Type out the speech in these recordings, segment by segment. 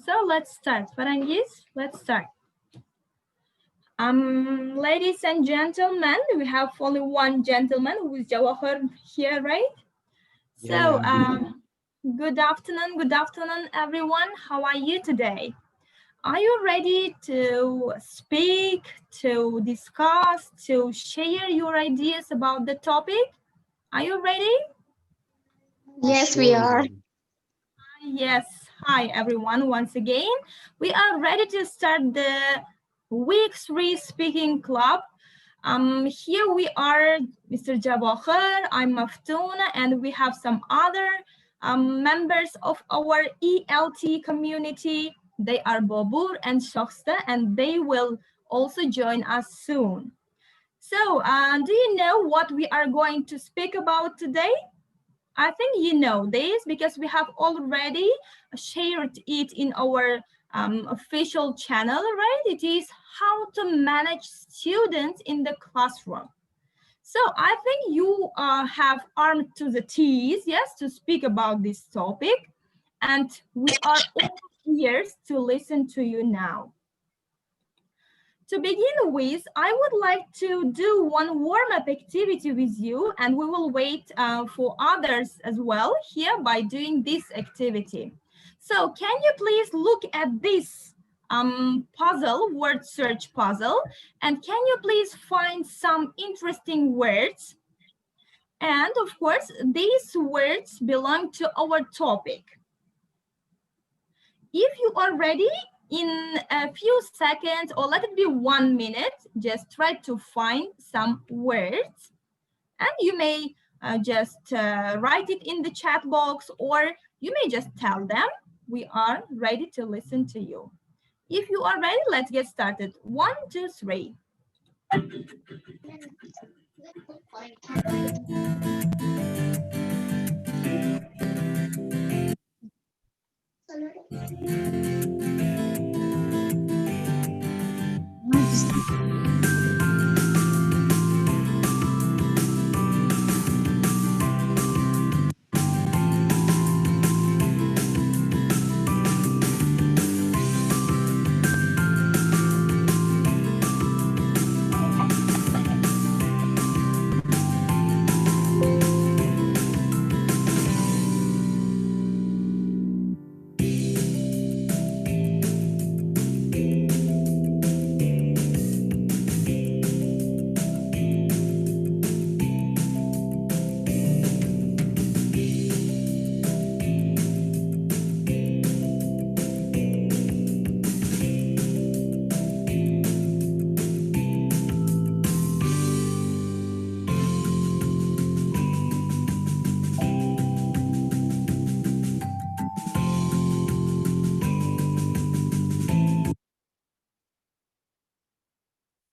So let's start. Farangis, let's start. Ladies and gentlemen, we have only one gentleman who is Jawahar here, right? So, good afternoon, everyone. How are you today? Are you ready to speak, to discuss, to share your ideas about the topic? Are you ready? Yes, we are. Yes. Hi, everyone. Once again, we are ready to start the week 3 speaking club. Here we are, Mr. Jabahar, I'm Maftuna, and we have some other members of our ELT community. They are Bobur and Shokhsta, and they will also join us soon. So, do you know what we are going to speak about today? I think you know this because we have already shared it in our official channel, right? It is how to manage students in the classroom. So I think you have armed to the teeth, yes, to speak about this topic. And we are all ears to listen to you now. To begin with, I would like to do one warm-up activity with you, and we will wait for others as well here by doing this activity. So can you please look at this puzzle, word search puzzle, and can you please find some interesting words? And of course, these words belong to our topic. If you are ready, in a few seconds, or let it be 1 minute, just try to find some words. And you may just write it in the chat box, or you may just tell them. We are ready to listen to you. If you are ready, let's get started. 1, 2, 3.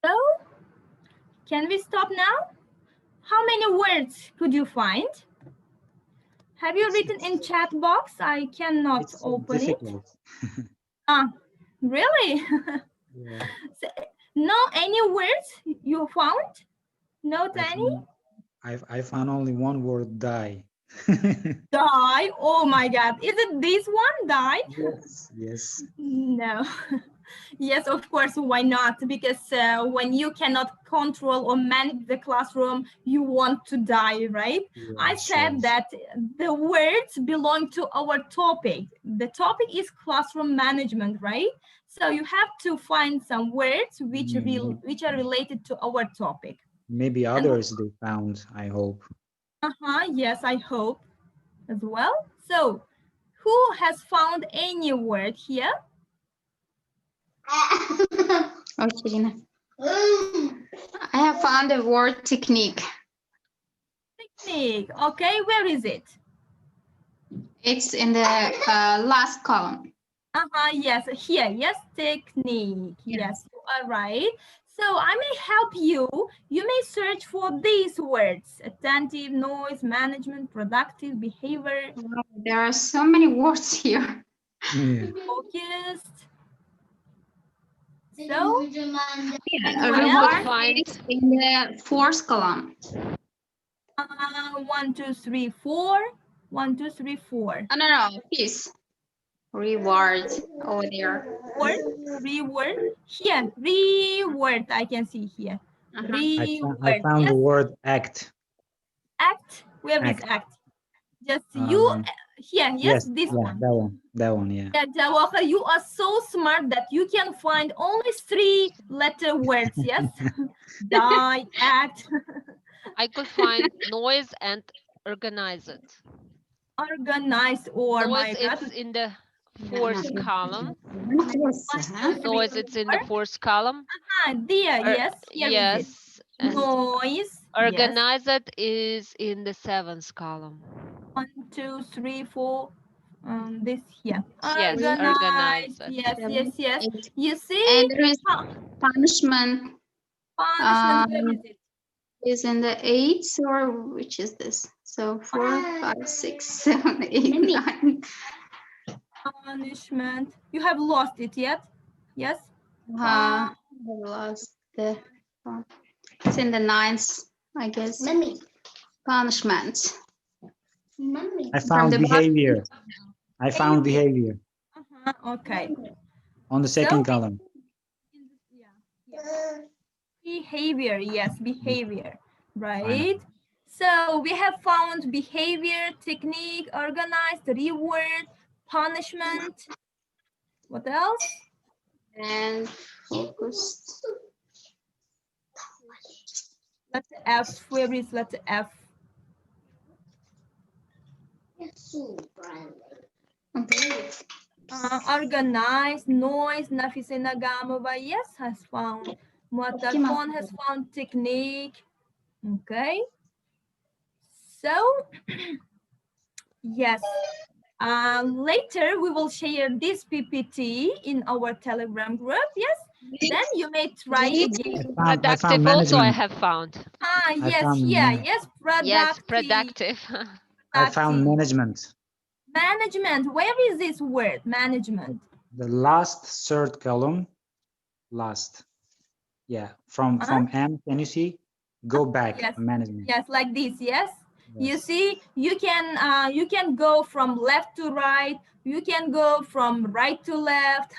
So, can we stop now? How many words could you find? Have you written in chat box? I cannot open difficult. it. Really? Yeah. So, no any words you found? Not any? I found only one word, die. Die? Oh my God. Is it this one, die? Yes. No. Yes, of course, why not? Because when you cannot control or manage the classroom, you want to die, right? Yeah, I said that the words belong to our topic. The topic is classroom management, right? So you have to find some words which are related to our topic. Maybe others they found, I hope. Yes, I hope as well. So who has found any word here? Okay, Gina. I have found the word technique. Technique. Okay, where is it? It's in the last column. Yes, here. Yes, technique. Yes, you are right. So I may help you. You may search for these words: attentive, noise, management, productive, behavior. There are so many words here. Yeah. Focused. So, reward is in the fourth column. 1, 2, 3, 4. 1, 2, 3, 4. No, peace. Reward over there. Reward. Here, reward. I can see here. I Reward. found Yes. the word act. Act. Where is Act. act? Just you Um, here. Yes, yes, this yeah, one. that one, yeah. Yeah, Jawahar, you are so smart that you can find only 3-letter words. Yes. Die, act, I could find noise and organize it. organized. Oh Noise, my God. it's in the fourth column. One, two, three, Noise, it's in the four. fourth column. Dear, yes. Here is it. Yes, and Noise. Yes. organize it is in the seventh column. 1, 2, 3, 4. This here. Yes, organize Organized. it. Yes, yes, yes. 8. You see? And there is Huh, punishment punishment. Where is it? is in the 8, or which is this? So 4, 5, 6, 7, 8, 9. Punishment. You have lost it yet? Yes. I lost the. It's in the 9th, I guess. Punishment. I From found the behavior. I found behavior Okay. on the second So, column. yeah. Behavior. Yes, behavior. Fine. Right. So we have found behavior, technique, organized, reward, punishment. What else? And focused. Letter F. Where is letter F? Okay. Organized, noise, Nafise Nagamova, yes, has found. Muatarpon has found technique. Okay. So, yes. Later, we will share this PPT in our Telegram group. Yes. Then you may try again. I found Productive also I management. have found. Yes, found here. man- Yes, productive. Yes, productive. I found management. Management. Where is this word? Management. The last third column. Last. Yeah. From M, can you see? Go back. Yes. Management. Yes, like this. Yes. You Yes. see, you can go from left to right. You can go from right to left,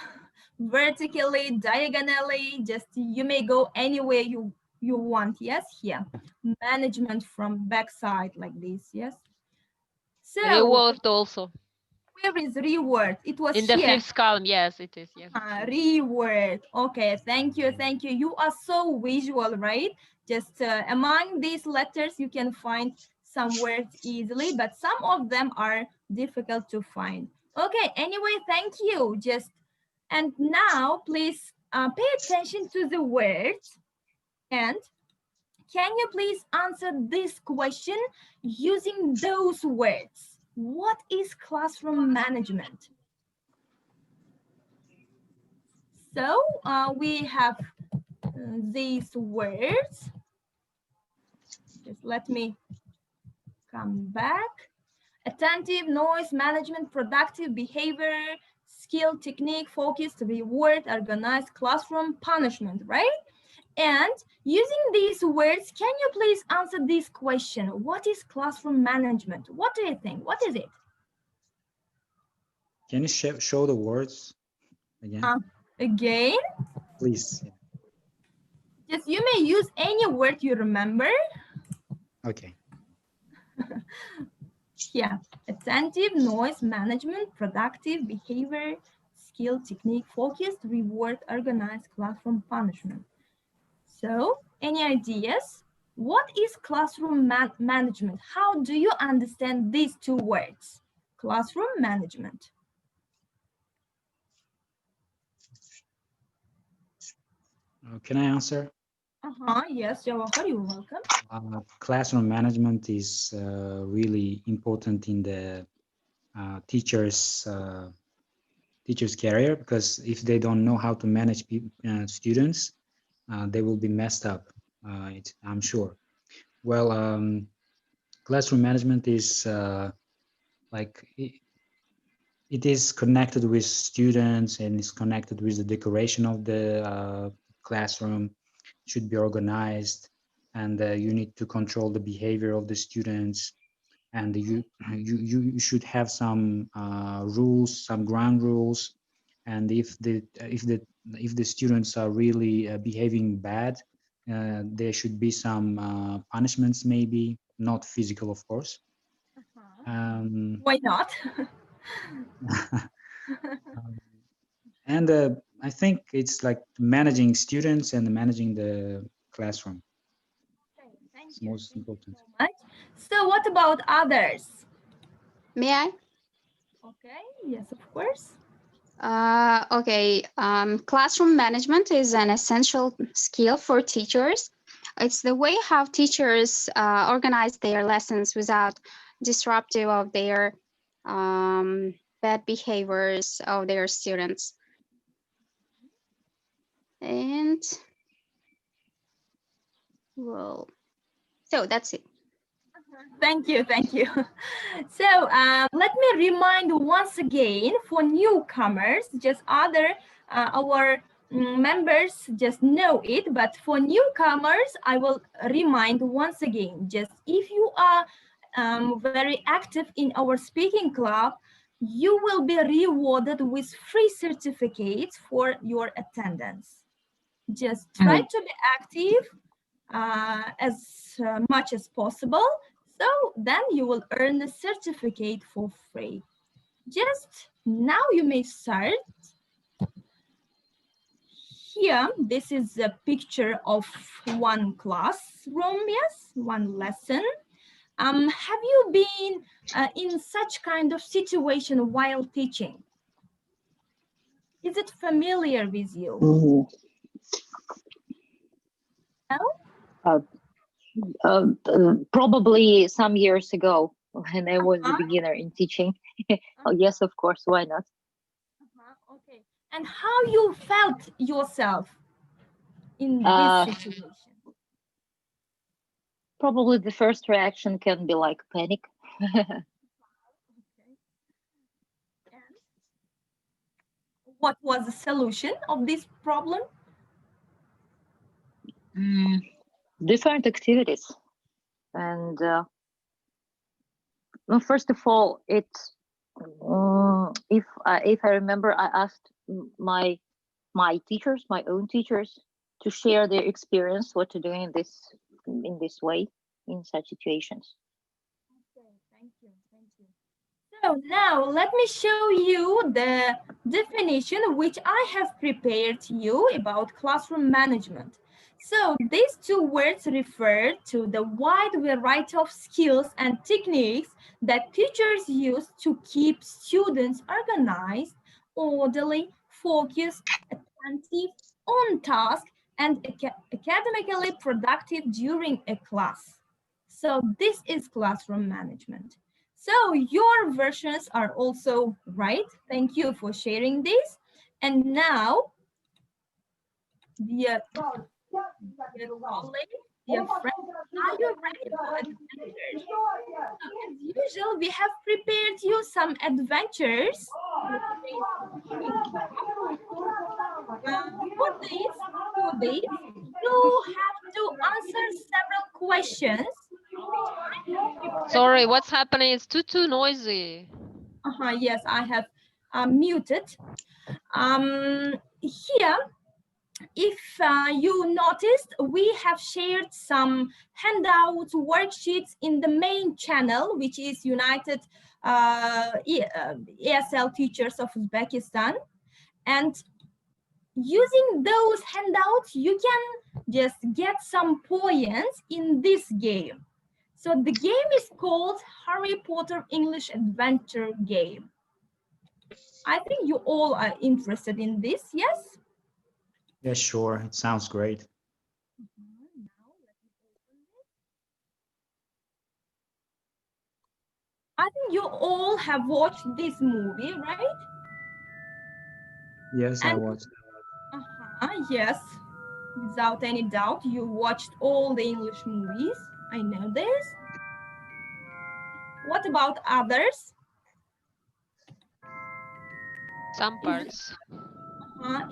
vertically, diagonally. Just you may go anywhere you want. Yes, here. Management from backside like this. Yes. So Reward also. where is reward? It was In the here. fifth column, yes, it is. Yes. Reward. Okay, thank you, thank you. You are so visual, right? Just among these letters, you can find some words easily, but some of them are difficult to find. Okay, anyway, thank you. And now, please pay attention to the words. And can you please answer this question using those words? What is classroom management? So we have these words. Just let me come back. Attentive, noise, management, productive, behavior, skill, technique, focused, reward, organized, classroom, punishment, right? And using these words, can you please answer this question? What is classroom management? What do you think? What is it? Can you show the words again? Again? Please. Just you may use any word you remember. Okay. Yeah, attentive, noise, management, productive, behavior, skill, technique, focused, reward, organized, classroom, punishment. So, any ideas? What is classroom management? How do you understand these two words? Classroom management. Can I answer? Yes, Jawahar, you're welcome. Classroom management is really important in the teacher's career, because if they don't know how to manage students, they will be messed up. I'm sure. Well, classroom management is like it is connected with students, and is connected with the decoration of the classroom. Should be organized, and you need to control the behavior of the students, and you should have some rules, some ground rules, and if the students are really behaving bad, there should be some punishments, maybe not physical, of course. Why not? And I think it's like managing students and managing the classroom. Okay, thank It's you. most Thank you important. so much. So what about others? May I? Okay, yes, of course. Okay. Classroom management is an essential skill for teachers. It's the way how teachers organize their lessons without disruptive of their bad behaviors of their students. And well, so that's it. Thank you, thank you. So let me remind once again for newcomers, just other our members just know it, but for newcomers, I will remind once again, just if you are very active in our speaking club, you will be rewarded with free certificates for your attendance. Just try to be active as much as possible. So then you will earn a certificate for free. Just now you may start. Here, this is a picture of one classroom, yes, one lesson. Have you been in such kind of situation while teaching? Is it familiar with you? Mhm. No? Probably some years ago when I was a Uh-huh. beginner in teaching. Oh, yes, of course, why not? Okay. And how you felt yourself in this Uh, situation? Probably the first reaction can be like panic. Okay. And what was the solution of this problem? Mm, Different activities. And well, first of all, if I remember, I asked my teachers, my own teachers, to share their experience what to do in this way in such situations. Okay, thank you, thank you. So now let me show you the definition which I have prepared you about classroom management. So these two words refer to the wide variety of skills and techniques that teachers use to keep students organized, orderly, focused, attentive, on task, and academically productive during a class. So this is classroom management. So your versions are also right. Thank you for sharing this. And now, dear, dear colleague, dear friend, are you ready for adventures? So as usual, we have prepared you some adventures for today's speaking club. For this, you have to answer several questions, which I have prepared. Sorry, what's happening? It's too noisy. Yes, I have muted. Here, if you noticed, we have shared some handouts, worksheets in the main channel, which is United ESL Teachers of Uzbekistan. And using those handouts, you can just get some points in this game. So the game is called Harry Potter English Adventure Game. I think you all are interested in this, yes? Yeah, sure. It sounds great. Now, let me open this. I think you all have watched this movie, right? Yes, I And watched. yes, without any doubt, you watched all the English movies. I know this. What about others? Some Is parts.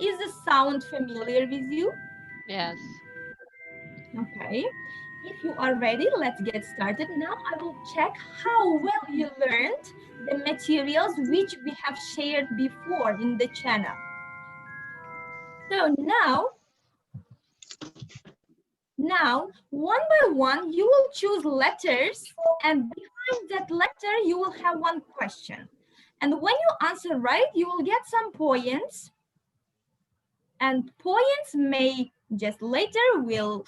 is the sound familiar with you? Yes. Okay. if you are ready, let's get started. Now I will check how well you learned the materials which we have shared before in the channel. So now, one by one, you will choose letters, and behind that letter, you will have one question. And when you answer right, you will get some points. And points may just later will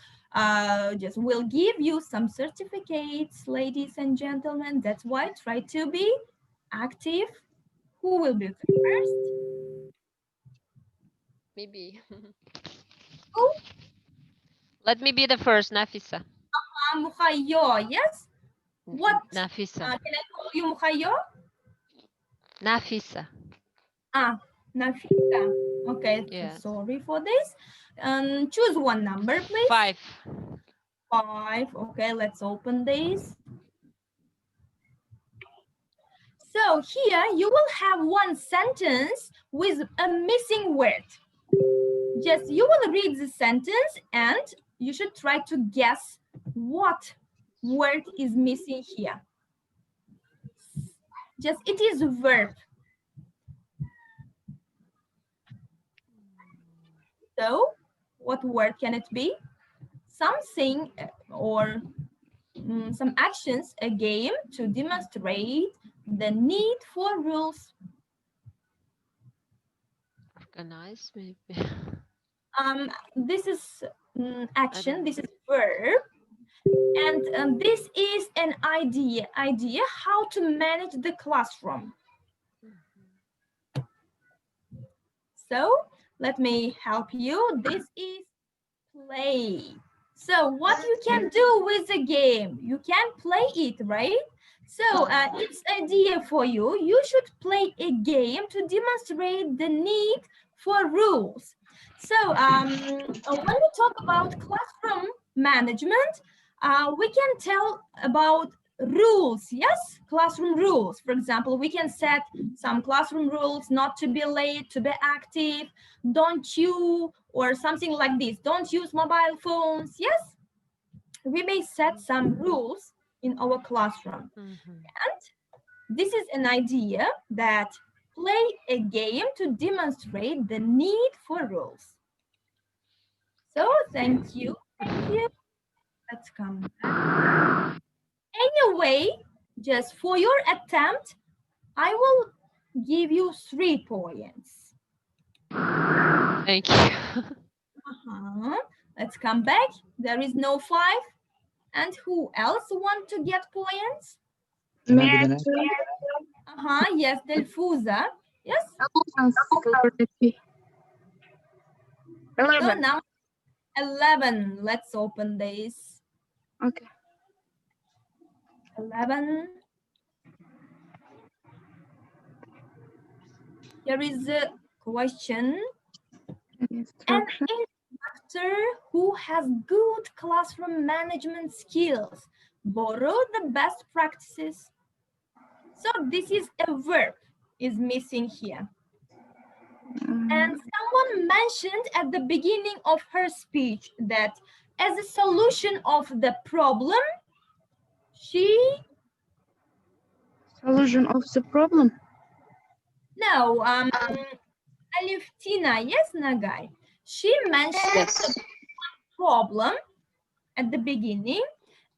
give you some certificates, ladies and gentlemen. That's why try to be active. Who will be first? Maybe. Who? Let me be the first, Nafisa. Mukhayo, yes? What? Nafisa. Can I call you Mukhayo? Nafisa. Nafisa. Okay, Yes. sorry for this. Choose one number, please. 5. 5. Okay, let's open this. So here you will have one sentence with a missing word. Just you will read the sentence and you should try to guess what word is missing here. Just it is a verb. So what word can it be? Something or some actions, a game to demonstrate the need for rules. Organize, maybe. This is action, this is verb. And this is an idea how to manage the classroom. So let me help you. This is play. So what you can do with the game, you can play it, right? So it's idea for you. You should play a game to demonstrate the need for rules. So when we talk about classroom management, we can tell about rules, yes? Classroom rules. For example, we can set some classroom rules, not to be late, to be active, don't you, or something like this. Don't use mobile phones, yes? We may set some rules in our classroom. And this is an idea that play a game to demonstrate the need for rules. So thank you. Let's come back. Anyway, just for your attempt, I will give you 3 points. Thank you. Let's come back. There is no 5. And who else want to get points? Yes, Delfuza. Yes? 11. So now 11. Let's open this. Okay. 11. Here is a question. An instructor who has good classroom management skills borrow the best practices. So this is a verb is missing here. And someone mentioned at the beginning of her speech that as a solution of the problem, Solution of the problem. No, Aliftina, yes, Nagai. She mentioned the problem at the beginning,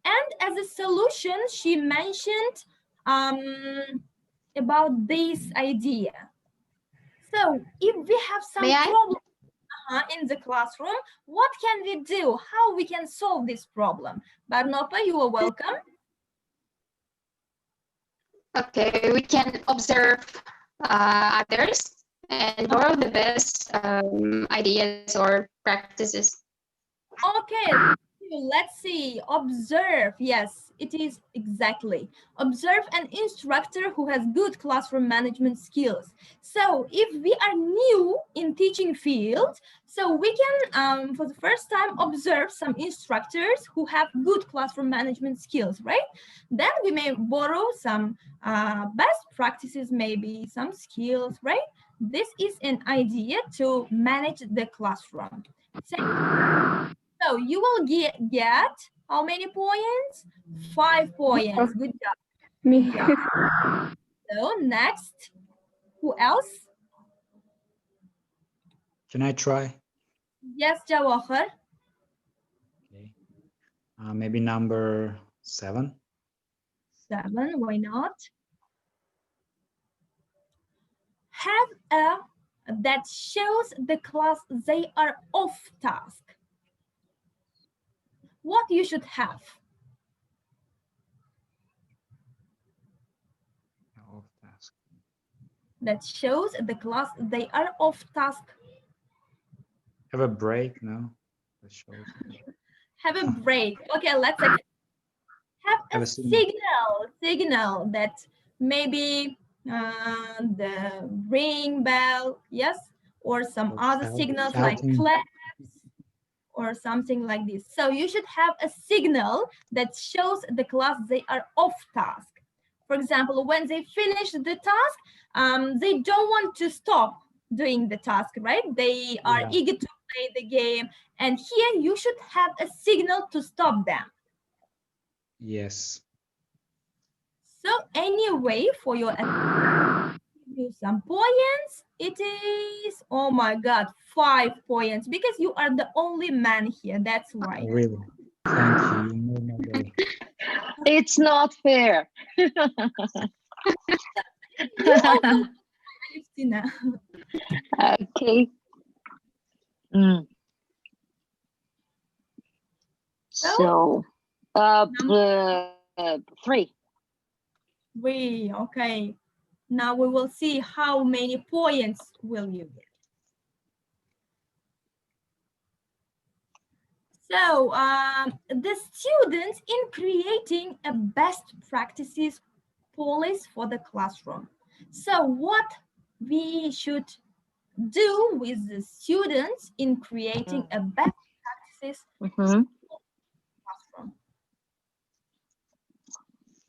and as a solution, she mentioned about this idea. So if we have some problem in the classroom, what can we do? How we can solve this problem? Barnopa, you are welcome. Okay, we can observe others and borrow the best ideas or practices. Okay, let's see. Observe. Yes, it is exactly. Observe an instructor who has good classroom management skills. So if we are new in teaching field, so we can, for the first time, observe some instructors who have good classroom management skills, right? Then we may borrow some best practices, maybe some skills, right? This is an idea to manage the classroom. So you will get How many points? 5 points. Good job. Me. Good job. So next, who else? Can I try? Yes, Jawahar. Okay. Maybe number 7. 7, why not? Have a that shows the class they are off task. What you should have? Off task. That shows the class they are off task. Have a break? No. That shows. Have a break. Okay, let's have a signal that maybe the ring bell, yes, or some other signals like claps or something like this. So you should have a signal that shows the class they are off task. For example, when they finish the task, they don't want to stop doing the task, right? They are eager to play the game. And here you should have a signal to stop them. Yes. So anyway, for your you some points, it is, oh my God, 5 points because you are the only man here. That's why. Really? Thank you. You made my day. It's not fair. You also, Christina. Okay. So, 3. 3, okay. Now we will see how many points will you get. So the students in creating a best practices policy for the classroom. So what we should do with the students in creating a best practices classroom?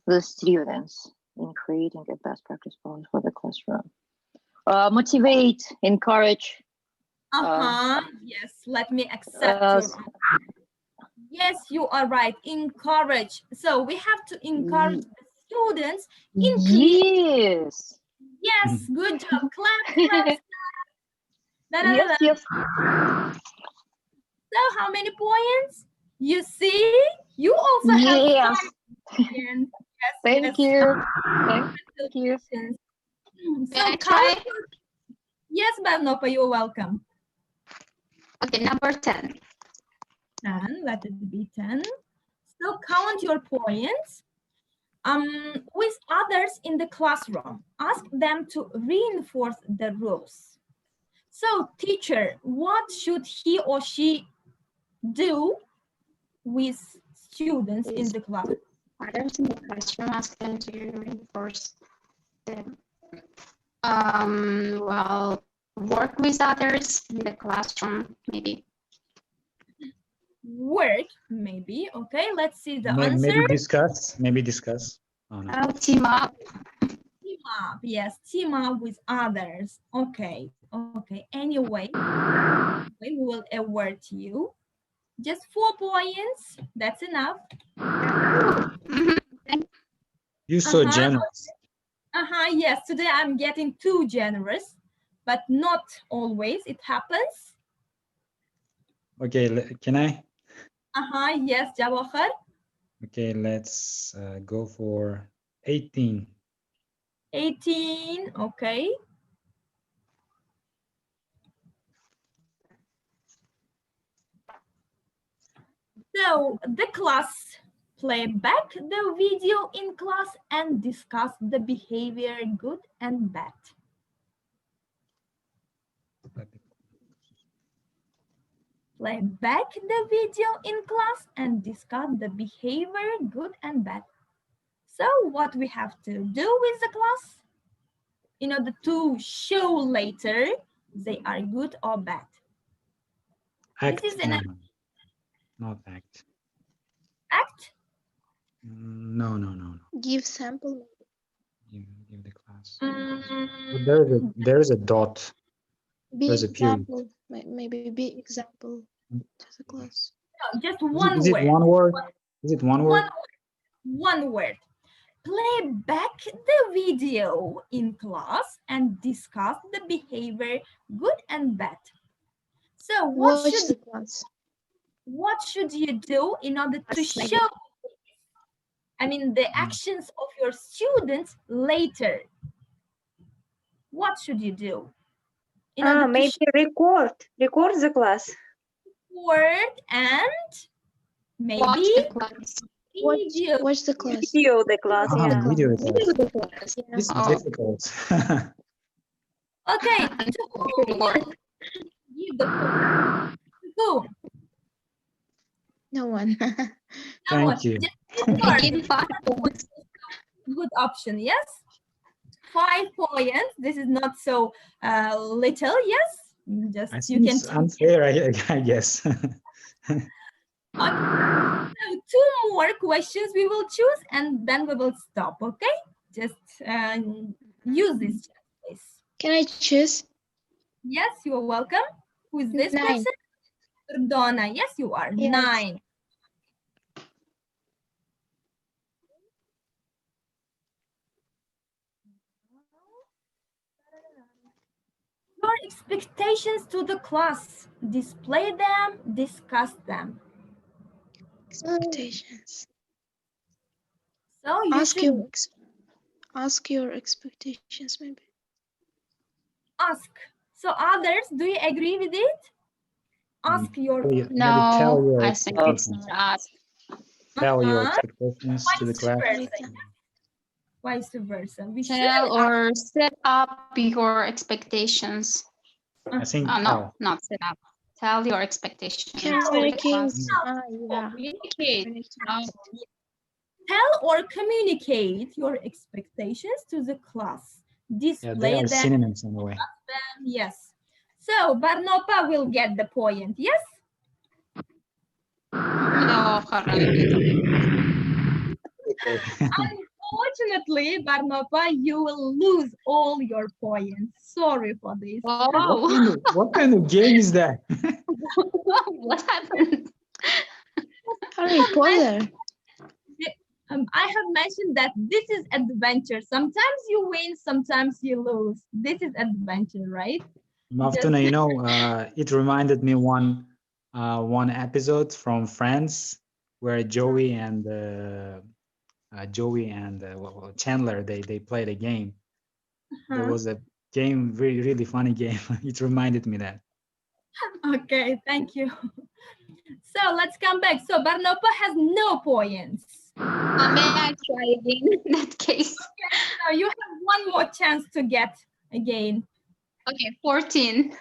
The students in creating a best practice policy for the classroom. Motivate, encourage. Yes, let me accept your answer. Yes, you are right. Encourage. So we have to encourage the students in creating. Yes, good job. Clap, clap, clap. Yes. So how many points? You see, you also have 5 points. Yes, Thank you. Thank you. So try. Yes, Barnopa, you're welcome. Okay, number 10. 10, let it be 10. So count your points. With others in the classroom, ask them to reinforce the rules. So teacher, what should he or she do with students in the class? Others in the classroom, ask them to reinforce them. Well, work with others in the classroom, maybe. Work, maybe. Okay, let's see the answer. Maybe discuss. Oh, no. Team up. Team up, yes, team up with others. Okay. Anyway, we will award you just 4 points. That's enough. You're so generous. Yes, today I'm getting too generous, but not always. It happens. Okay, can I? Yes, Jawahar. Okay, let's go for 18. 18, okay. So the class play back the video in class and discuss the behavior, good and bad. Play back the video in class and discuss the behavior, good and bad. So what we have to do with the class in order to show later they are good or bad? Act. This is not act. Act? No. Give sample. Give the class. There is a dot. There's a example. Maybe be example to the class. No, just one Is it word. one word? Is it one word? One word. Play back the video in class and discuss the behavior, good and bad. So Watch the class. what should you do in order to show, the actions of your students later? What should you do? In order to Maybe record the class. word and maybe Watch the class. video. Watch the class. Video the class, Ah, yeah. video class. Video the class. Yeah. This is Oh. difficult. Okay, to whom give the point? To whom? No one. Thank you. Give 5 points. Good option, yes. 5 points. This is not so little, yes. Just I you think can. it's unfair, I guess. Okay. So 2 more questions we will choose, and then we will stop. Okay, just use this chat, please. Can I choose? Yes, you are welcome. Who is this 9. person? Donna. Yes, you are. Yes. 9. Your expectations to the class. Display them, discuss them. Expectations. So you should Ask your expectations, maybe. ask. So others, do you agree with it? Ask your Maybe tell No, your I think it's expectations. not us. Tell your Uh-huh. expectations to the Vice class. versa. Vice versa. We should Tell or set up your expectations. I think Oh, no, tell. not set up. Tell your expectations. to the Communicate. class. Yeah. Communicate. tell or communicate your expectations to the class. Yeah, Display they are them. synonyms in a way. Yes. So Barnopa will get the point. Yes. No, Haran. Okay. Unfortunately, Barnopa, you will lose all your points. Sorry for this. Oh, What kind of game is that? what happened? Harry Potter. I have mentioned that this is adventure. Sometimes you win, sometimes you lose. This is adventure, right? Maftuna, it reminded me one episode from Friends where Joey and Chandler they played a game. There was a game, really funny game. It reminded me that. Okay, thank you. So let's come back. So Barnopa has no points. May I try again in that case? So you have one more chance to get again. Okay, 14.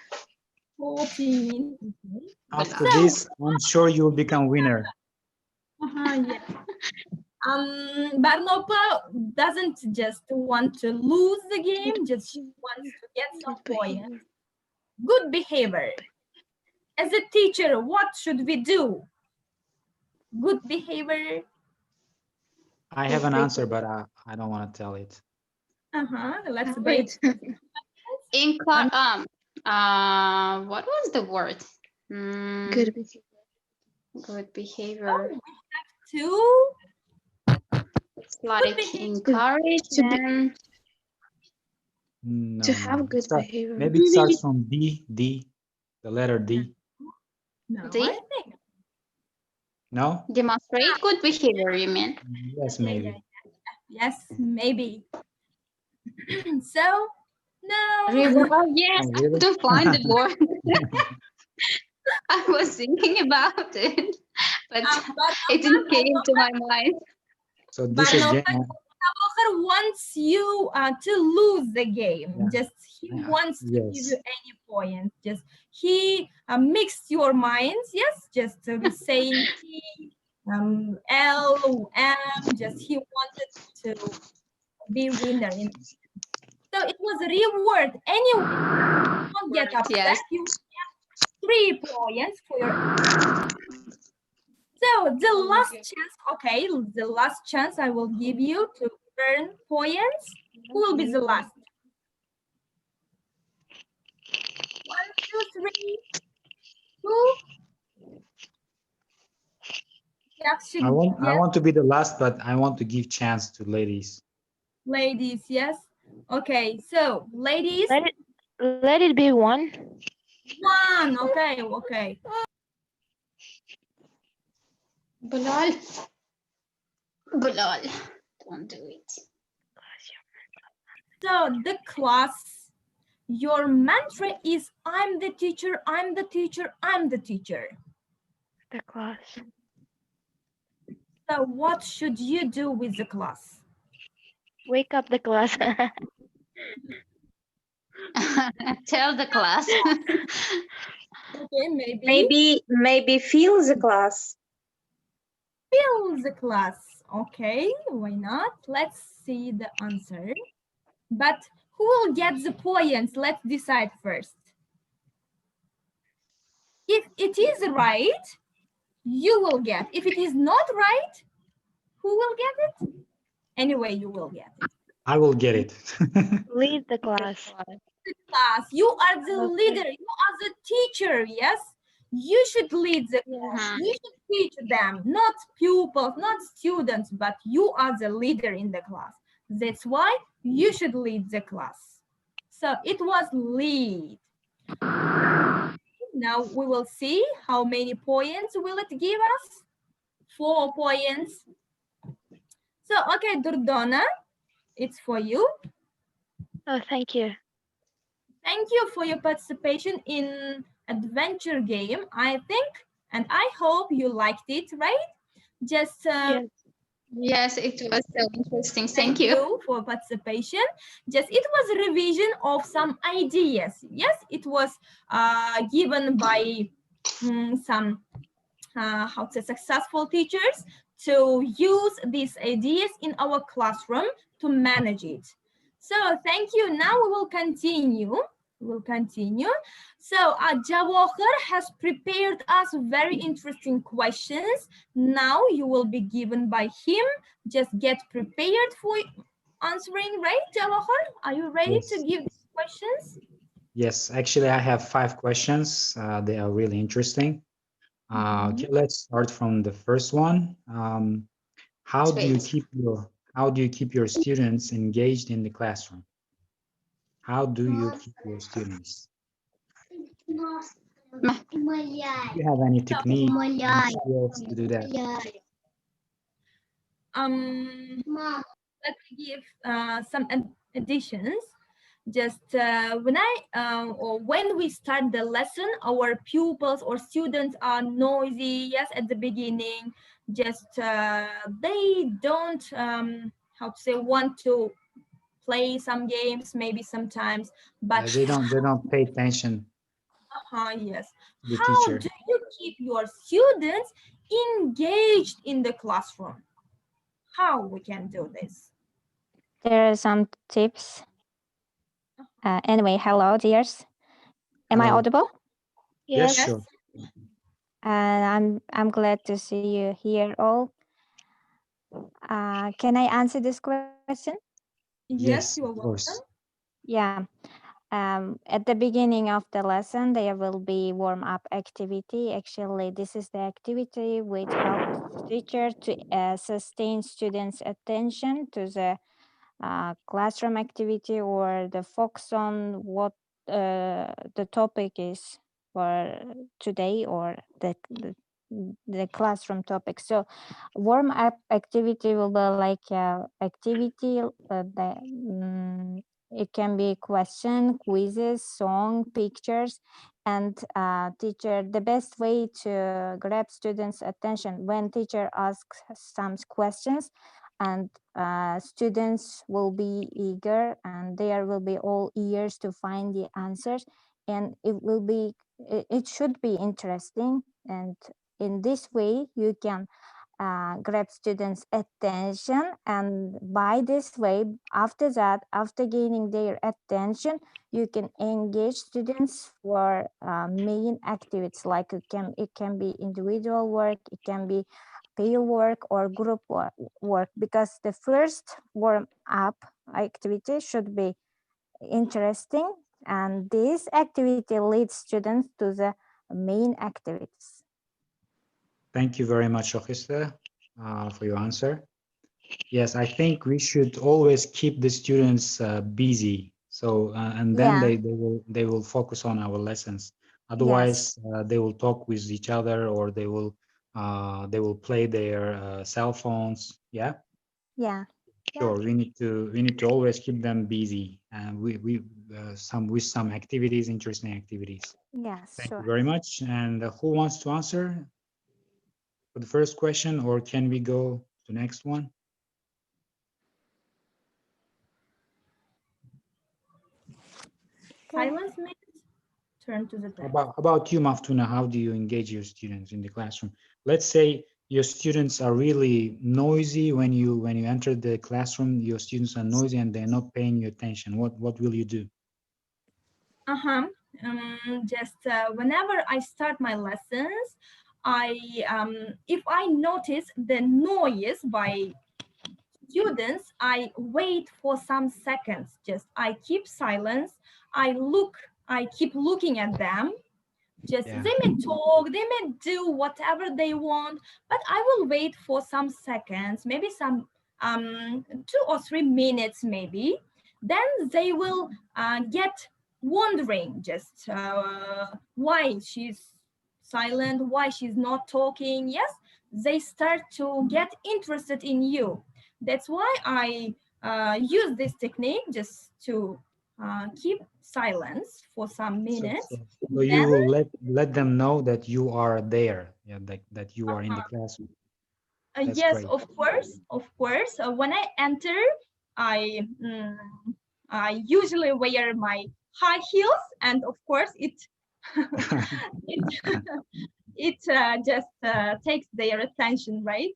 14. After this, I'm sure you'll become winner. Yeah. Barnopa doesn't just want to lose the game, just wants to get some points. Good behavior. As a teacher, what should we do? Good behavior. I have an answer, but I don't want to tell it. Let's wait. In class, what was the word? Good behavior. Good behavior. To It's like encourage them. No, To have good behavior. Maybe it starts from D, the letter D. no, D? I think. No? Demonstrate good behavior, you mean? Yes, maybe. Yes, maybe. So, no. Oh, yes, I couldn't find the word. I was thinking about it, but it didn't came to my mind. So this is game. Barnopa wants you to lose the game. Yeah. Just he wants to give you any point. Just he mixed your minds. Yes, just saying T, L, M. Just he wanted to be winner. So it was a reward. Anyway, don't get upset. Yes. You get 3 points for your. So the last chance, okay, the last chance I will give you to earn points. Who will be the last? 1, 2, 3. Who? Yaxshi, I yes, want to be the last, but I want to give chance to ladies. ladies, yes. Okay, so ladies, Let it be one. one. Okay, okay. Bilal. Bilal. Don't do it. So the class, your mantra is I'm the teacher, I'm the teacher, I'm the teacher. The class. So what should you do with the class? Wake up the class. Tell the class. Okay, Maybe feel the class. fill the class. Okay, why not? Let's see the answer. But who will get the points? Let's decide first. If it is right, you will get. If it is not right, who will get it? Anyway, you will get it. I will get it. Lead the class. Class, you are the Okay. leader. You are the teacher. Yes, you should lead the class. You should teach them, not pupils, not students, but you are the leader in the class. That's why you should lead the class. So it was lead. Now we will see how many points will it give us. 4 points. So, okay, Durdona, it's for you. Oh, thank you. Thank you for your participation in adventure game. I think and I hope you liked it, right? Just Yes. Yes, it was so interesting. thank you for participation. Just it was a revision of some ideas. Yes, it was given by some how to say successful teachers to use these ideas in our classroom to manage it. So thank you. Now we will continue. So Jawahar has prepared us very interesting questions. Now you will be given by him. Just get prepared for answering, right, Jawahar? Are you ready to Yes. give questions? Yes, actually, I have 5 questions. They are really interesting. Okay, let's start from the first one. How do you Sweet. keep your students engaged in the classroom? How do you keep your students? Do you have any technique, any skills to do that? Let me give some additions. Just when we start the lesson, our pupils or students are noisy. Yes, at the beginning, just they don't how to say want to play some games, maybe sometimes, but They don't pay attention yes. to the How teacher. do you keep your students engaged in the classroom? How we can do this? There are some tips. Anyway, hello, dears. Am I Hello. audible? Yes, Yes. sure. And I'm glad to see you here all. Can I answer this question? Yes, Yes, you are of welcome. course. Yeah. At the beginning of the lesson, there will be warm-up activity. Actually, this is the activity which helps teacher to sustain students' attention to the classroom activity or the focus on what the topic is for today or the classroom topic. So warm up activity will be like activity it can be question, quizzes, song, pictures, and teacher. The best way to grab students' attention when teacher asks some questions, and students will be eager, and there will be all ears to find the answers, and it should be interesting, and in this way you can grab students attention, and by this way after that, after gaining their attention, you can engage students for main activities, like it can be individual work, it can be peer work or group work, because the first warm up activity should be interesting, and this activity leads students to the main activities. Thank you very much, Shokista, for your answer. Yes, I think we should always keep the students busy. So, and then Yeah. they will focus on our lessons. Yes. Otherwise, they will talk with each other, or they will play their cell phones. Yeah, Yeah. Yeah. sure. We need to always keep them busy, and we some with some activities, interesting activities. Yes. Thank you Sure. very much. And who wants to answer for the first question, or can we go to the next one? Silence means turn to the text. How about you, Maftuna? How do you engage your students in the classroom? Let's say your students are really noisy when you enter the classroom. Your students are noisy and they're not paying you attention. What will you do? Uh-huh. Just whenever I start my lessons, I if I notice the noise by students, I wait for some seconds. Just I keep silence. I keep looking at them. Just Yeah. they may talk, they may do whatever they want, but I will wait for some seconds, maybe some 2 or 3 minutes maybe. Then they will get wondering just why she's silent, why she's not talking. Yes, they start to get interested in you. That's why I use this technique just to keep silence for some So, minutes. so, so you Then will let them know that you are there. Yeah, that you are in the classroom. That's yes, great. of course, of course. When I enter, I I usually wear my high heels, and of course, it just takes their attention, right?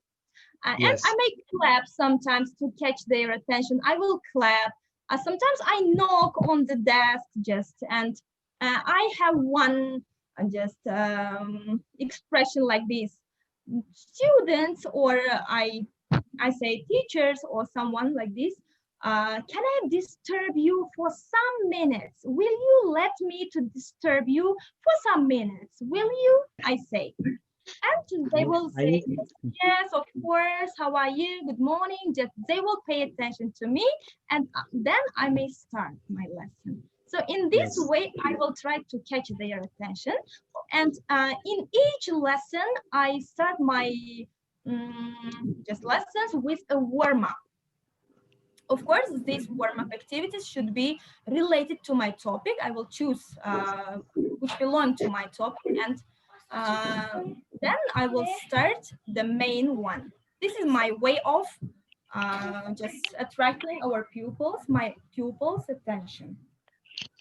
And I Yes. may clap sometimes to catch their attention. I will clap. Sometimes I knock on the desk just, and I have one just expression like this. Students, or I say teachers or someone like this. Can I disturb you for some minutes? Will you let me to disturb you for some minutes? Will you? I say. And they will I say, yes, of course. How are you? Good morning. Just they will pay attention to me, and then I may start my lesson. So in this yes. way, I will try to catch their attention. And in each lesson, I start my just lessons with a warm up. Of course, these warm-up activities should be related to my topic. I will choose which belong to my topic, and then I will start the main one. This is my way of just attracting our pupils, my pupils' attention.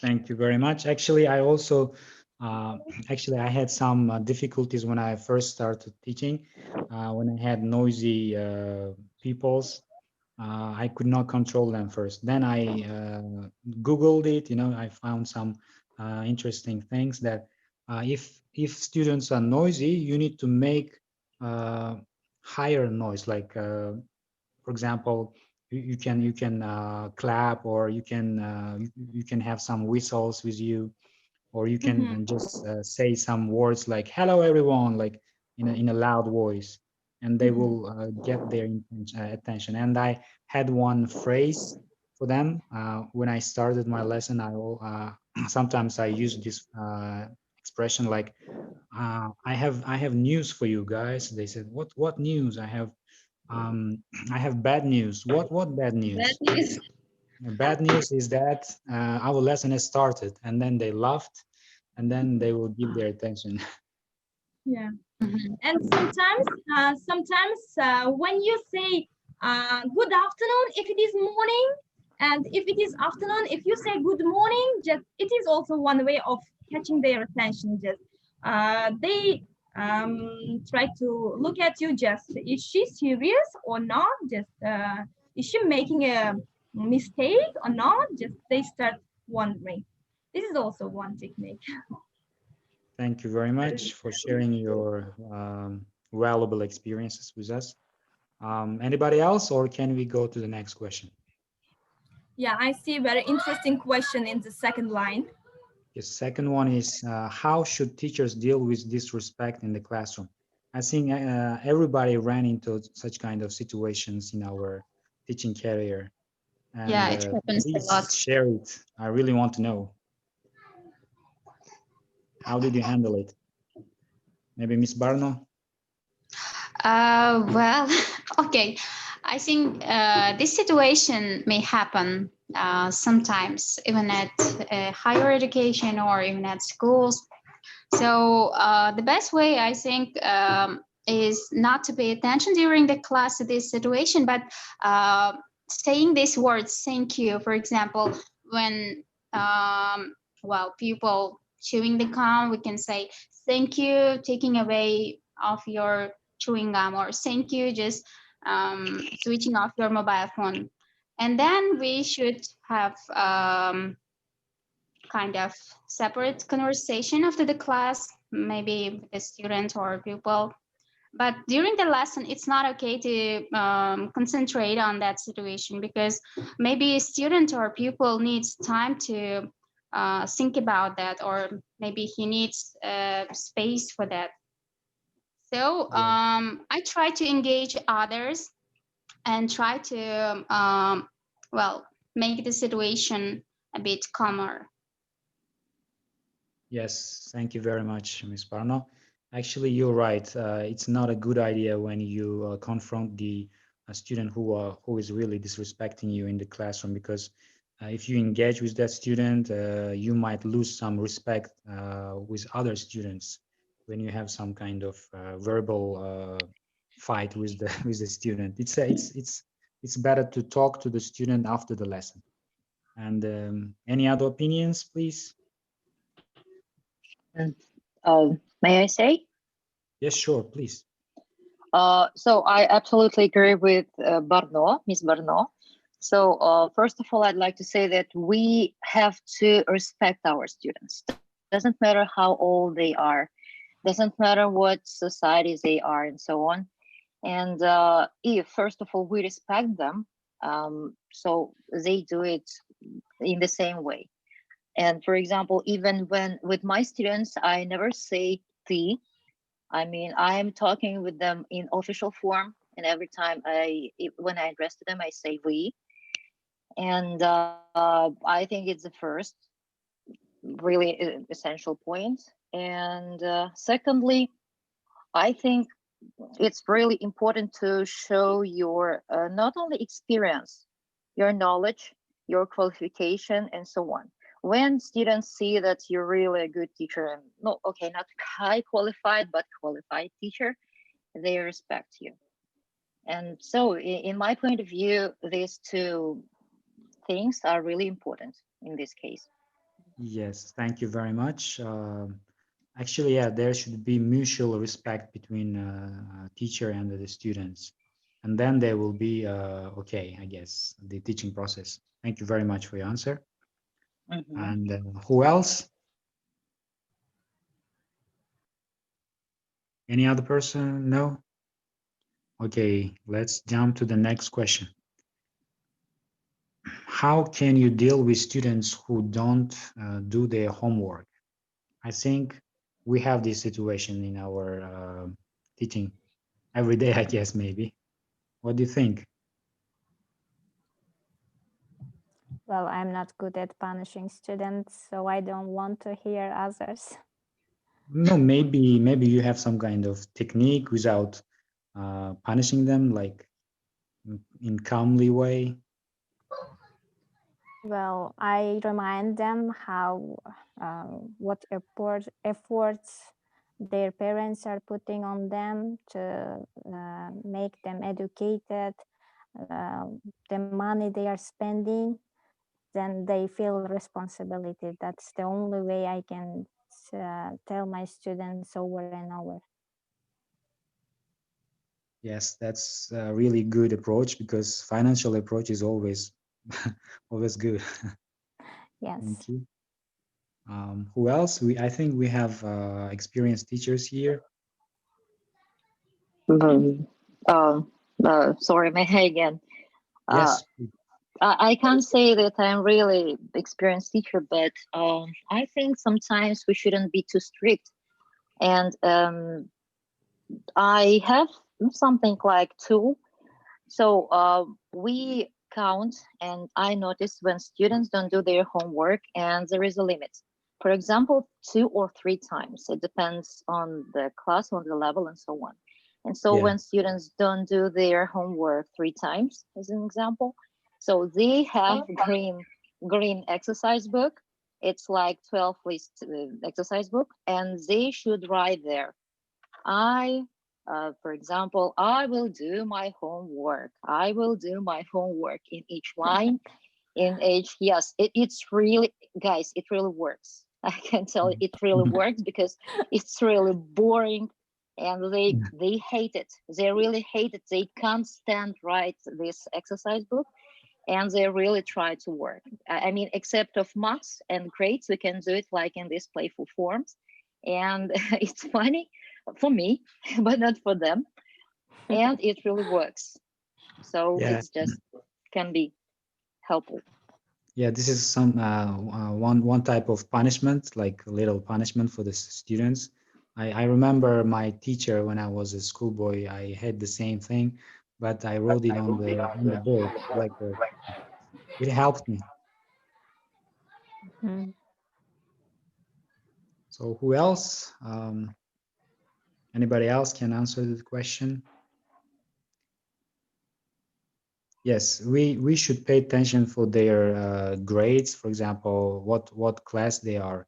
Thank you very much. Actually, I also actually I had some difficulties when I first started teaching. When I had noisy peoples, I could not control them first. Then I Googled it. You know, I found some interesting things that if students are noisy, you need to make uh, higher noise, like for example, you can clap, or you can have some whistles with you, or you can Mhm. just say some words like "Hello, everyone," like in a loud voice, and they Mhm. will get their attention. And I had one phrase for them when I started my lesson. Sometimes I use this expression like I have news for you guys. They said, what news? I have bad news. What bad That news? is, Bad news is that our lesson has started, and then they laughed, and then they will give their attention. yeah. Mhm. And sometimes when you say good afternoon, if it is morning, and if it is afternoon, if you say good morning, just it is also one way of catching their attention. Just they try to look at you. Just is she serious or not? Just is she making a mistake or not? Just they start wondering. This is also one technique. Thank you very much for sharing your valuable experiences with us. Anybody else, or can we go to the next question? Yeah, I see a very interesting question in the second line. The second one is how should teachers deal with disrespect in the classroom? I think everybody ran into such kind of situations in our teaching career. And Yeah, it happens a please lot. share it. I really want to know. How did you handle it? Maybe Miss Barno? Well, okay. I think this situation may happen sometimes, even at higher education or even at schools. So the best way, I think, is not to pay attention during the class to this situation, but saying these words, thank you, for example, when, well, people chewing the gum, we can say, thank you, taking away of your chewing gum, or thank you, just switching off your mobile phone. And then we should have kind of separate conversation after the class, maybe with a student or pupil. But during the lesson, it's not okay to concentrate on that situation, because maybe a student or pupil needs time to think about that, or maybe he needs space for that. So Yeah. I try to engage others and try to, well, make the situation a bit calmer. Yes, thank you very much, Ms. Barno. Actually, you're right. It's not a good idea when you confront the student who is really disrespecting you in the classroom, because if you engage with that student, you might lose some respect with other students when you have some kind of verbal fight with the with the student. It's better to talk to the student after the lesson. And any other opinions, please? And, may I say? Yes, sure, please. So I absolutely agree with Miss Barno. So first of all, I'd like to say that we have to respect our students. Doesn't matter how old they are, doesn't matter what societies they are, and so on. And if first of all we respect them, so they do it in the same way. And for example, even when with my students, I never say "the." I mean, I am talking with them in official form, and every time when I address to them, I say "we." And I think it's the first really essential point. And secondly, I think it's really important to show your not only experience, your knowledge, your qualification, and so on. When students see that you're really a good teacher, and no, okay, not high qualified, but qualified teacher, they respect you. And so, in my point of view, these two things are really important in this case. Yes, thank you very much. Actually, yeah, there should be mutual respect between teacher and the students, and then there will be okay, I guess, the teaching process. Thank you very much for your answer. Mhm. And who else? Any other person? No? Okay, let's jump to the next question. How can you deal with students who don't do their homework? I think we have this situation in our teaching every day, I guess, maybe. What do you think? Well, I'm not good at punishing students, so I don't want to hear others. No, maybe you have some kind of technique without punishing them, like in calmly way. Well, I remind them how what efforts their parents are putting on them to make them educated, uh, the money they are spending, then they feel responsibility. That's the only way I can tell my students over and over. Yes, that's a really good approach, because financial approach is always always good. Yes. Thank you. Who else? I think we have experienced teachers here. Mhm. Sorry, may I again? Uh, Yes. I can't say that I'm really experienced teacher, but I think sometimes we shouldn't be too strict. And I have something like two. So we count, and I notice when students don't do their homework, and there is a limit. For example, 2 or 3 times. It depends on the class, on the level, and so on. And so Yeah. when students don't do their homework 3 times, as an example, so they have green exercise book. It's like 12 list exercise book, and they should write there I, for example, I will do my homework. I will do my homework in each line, in each, yes, it's really, guys, it really works. I can tell you, it really works because it's really boring and they hate it. They really hate it. They can't stand write this exercise book and they really try to work. I mean, except of marks and grades, we can do it like in these playful forms. And it's funny for me, but not for them. And it really works. So Yeah. it's just can be helpful. Yeah, this is some one type of punishment, like a little punishment for the students. I remember my teacher when I was a schoolboy. I had the same thing, but I wrote it on the board. Like it helped me. Mm. So who else? Anybody else can answer the question? Yes, we should pay attention for their grades. For example, what class they are,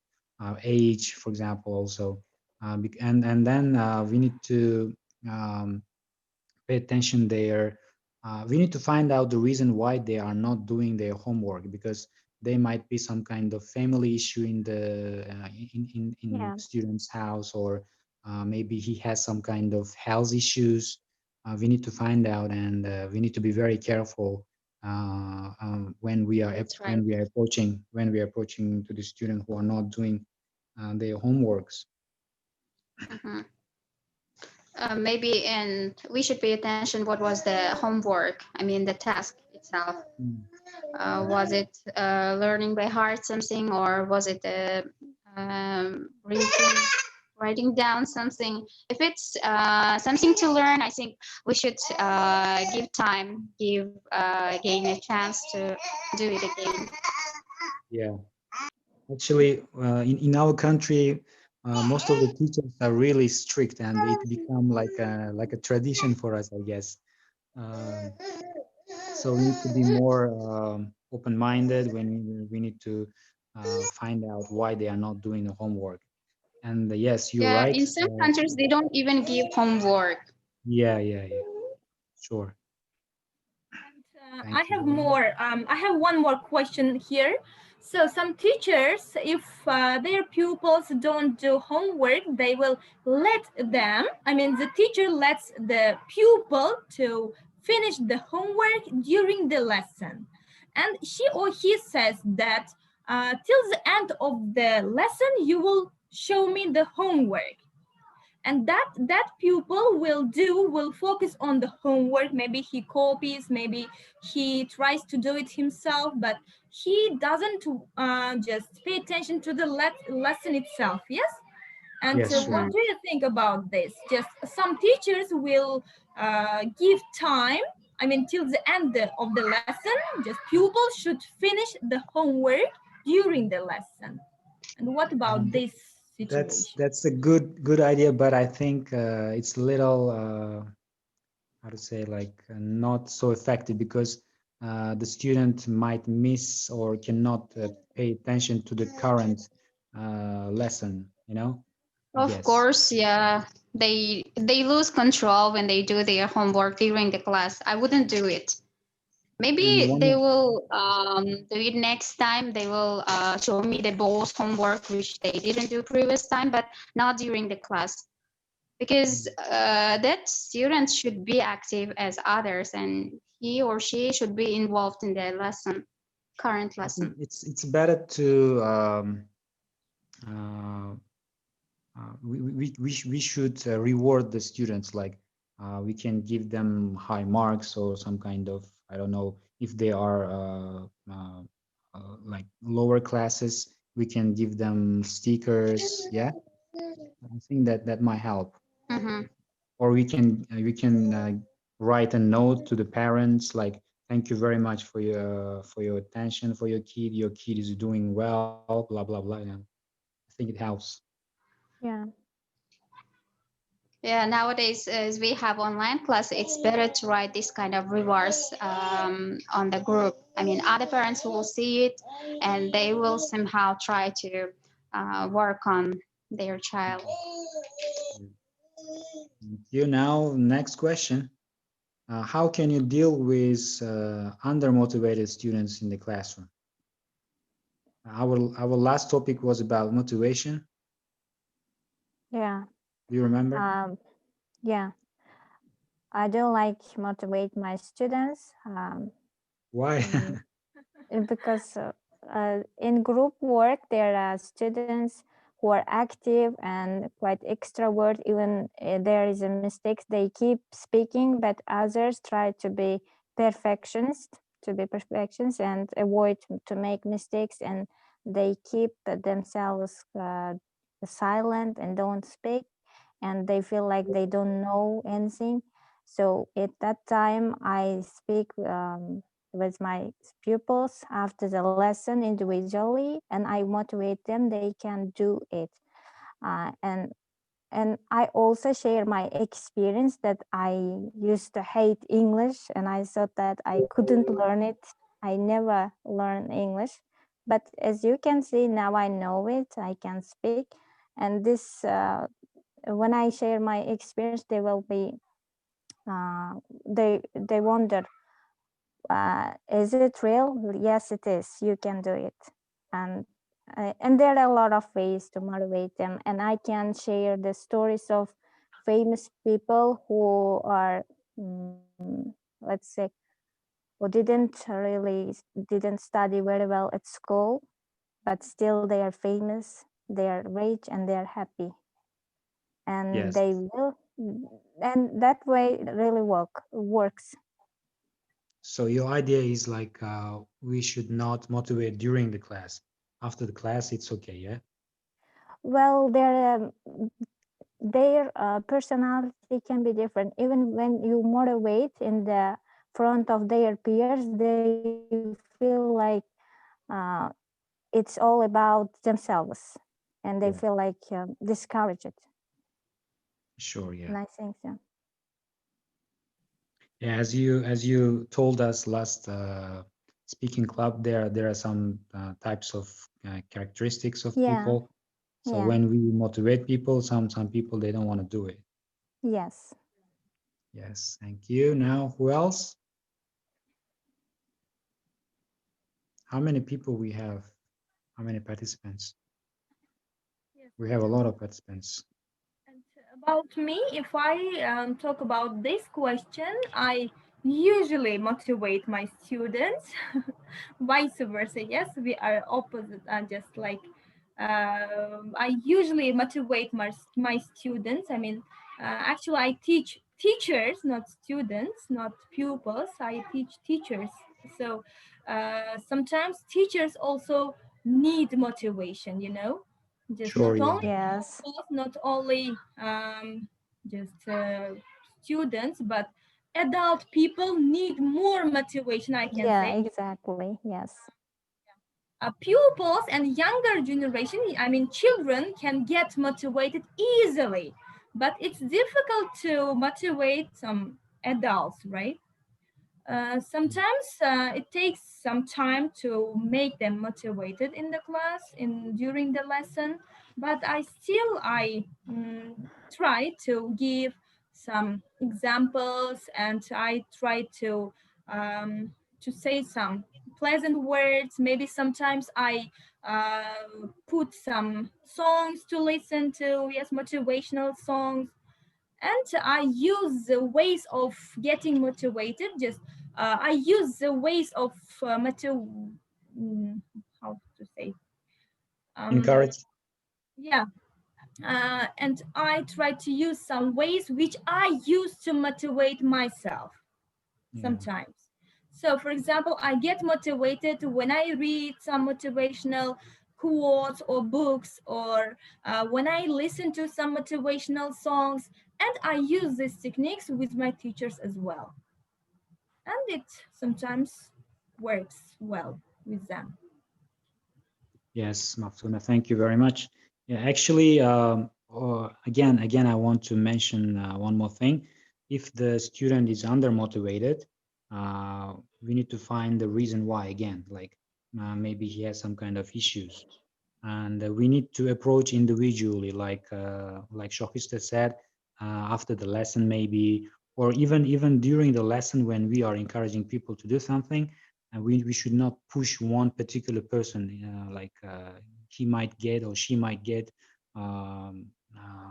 age, for example, also, and then we need to um, pay attention there. We need to find out the reason why they are not doing their homework because they might be some kind of family issue in the in Yeah. student's house, or maybe he has some kind of health issues. We need to find out, and we need to be very careful when we are That's right. when we are approaching to the student who are not doing their homeworks. Mhm. Maybe, and we should pay attention. What was the homework? I mean, the task itself. Mm. Was it learning by heart something, or was it reading, writing down something? If it's something to learn, I think we should give time, give again a chance to do it again. Yeah. Actually, in our country, most of the teachers are really strict, and it become like a tradition for us, I guess. Um, so we need to be more open-minded when we need to find out why they are not doing the homework. And yes, you're Yeah, right. in some countries they don't even give homework. Yeah, yeah, yeah. Sure. I Thank have you. more. I have one more question here. So some teachers, if their pupils don't do homework, they will let them. I mean, the teacher lets the pupil to finish the homework during the lesson, and she or he says that till the end of the lesson you will show me the homework, and that pupil will focus on the homework. Maybe he copies, maybe he tries to do it himself, but he doesn't just pay attention to the lesson itself. Yes. And Yes, what sure. Mhm. do you think about this? Just some teachers will give time, I mean, till the end of the lesson. Just pupils should finish the homework during the lesson. And what about Um, this situation? that's a good idea, but I think it's a little how to say, like not so effective because the student might miss or cannot pay attention to the current lesson, I Of guess. course, yeah. They lose control when they do their homework during the class. I wouldn't do it. And Maybe one they of will do it next time. They will show me the both homework which they didn't do previous time, but not during the class because that student should be active as others, and he or she should be involved in the lesson, current I think lesson. it's better to uh, we should reward the students, like we can give them high marks or some kind of, I don't know, if they are like lower classes, we can give them stickers. Yeah, I think that might help. Mm-hmm. or we can write a note to the parents like, thank you very much for your attention for your kid. Your kid is doing well, blah blah blah. I think it helps. Yeah. Yeah, nowadays, as we have online class, it's better to write this kind of rewards on the group. I mean, other parents will see it and they will somehow try to work on their child. Thank you. Now, next question. How can you deal with undermotivated students in the classroom? Our last topic was about motivation. Yeah. Do you remember? Yeah. I don't like motivate my students. Why? Mm, because in group work there are students who are active and quite extrovert. Even there is a mistake, they keep speaking, but others try to be perfections and avoid to make mistakes, and they keep themselves silent and don't speak, and they feel like they don't know anything. So at that time I speak with my pupils after the lesson individually, and I motivate them they can do it. And I also share my experience that I used to hate English and I thought that I couldn't learn it. I never learned English, but as you can see now I know it, I can speak. And this when I share my experience, they will be they wonder, is it real? Yes, it is. You can do it. And and there are a lot of ways to motivate them. And I can share the stories of famous people who are, let's say, who didn't study very well at school, but still they are famous, they are rich, and they are happy. And Yes. they will, and that way really works. So your idea is like we should not motivate during the class. After the class, it's okay, yeah? Well, their personality can be different. Even when you motivate in the front of their peers, they feel like it's all about themselves, and they feel like discouraged. Sure, And I yeah. think so. Yeah, as you told us last speaking club, there are some types of characteristics of Yeah, people. So yeah, when we motivate people, some people they don't want to do it. yes. Yes, thank you. Now, who else? How many people we have? How many participants? Yes. We have a lot of participants. And about me, if I talk about this question, I usually motivate my students. Vice versa, yes, we are opposite. Just like I usually motivate my students. I mean, actually, I teach teachers, not students, not pupils. I teach teachers. So sometimes teachers also need motivation. Just Sure, not yeah. only Yes. not only just students, but adult people need more motivation, I can Yeah, say. exactly. Yes. Pupils and younger generation, I mean children, can get motivated easily, but it's difficult to motivate some adults, right? Sometimes it takes some time to make them motivated in the class in during the lesson, but I try to give some examples, and I try to say some pleasant words. Maybe sometimes I put some songs to listen to, yes, motivational songs, and I use the ways of getting motivated. Just I use the ways of mm, how to say, um Encourage. yeah, and I try to use some ways which I use to motivate myself Yeah, sometimes. So, for example, I get motivated when I read some motivational quotes or books, or when I listen to some motivational songs. And I use these techniques with my teachers as well. And it sometimes works well with them. Yes, Maftuna, thank you very much. Yeah, actually, again, I want to mention one more thing. If the student is undermotivated, we need to find the reason why again, like maybe he has some kind of issues. And we need to approach individually, like Shokista said, after the lesson maybe, or even during the lesson when we are encouraging people to do something, and we should not push one particular person, he might get or she might get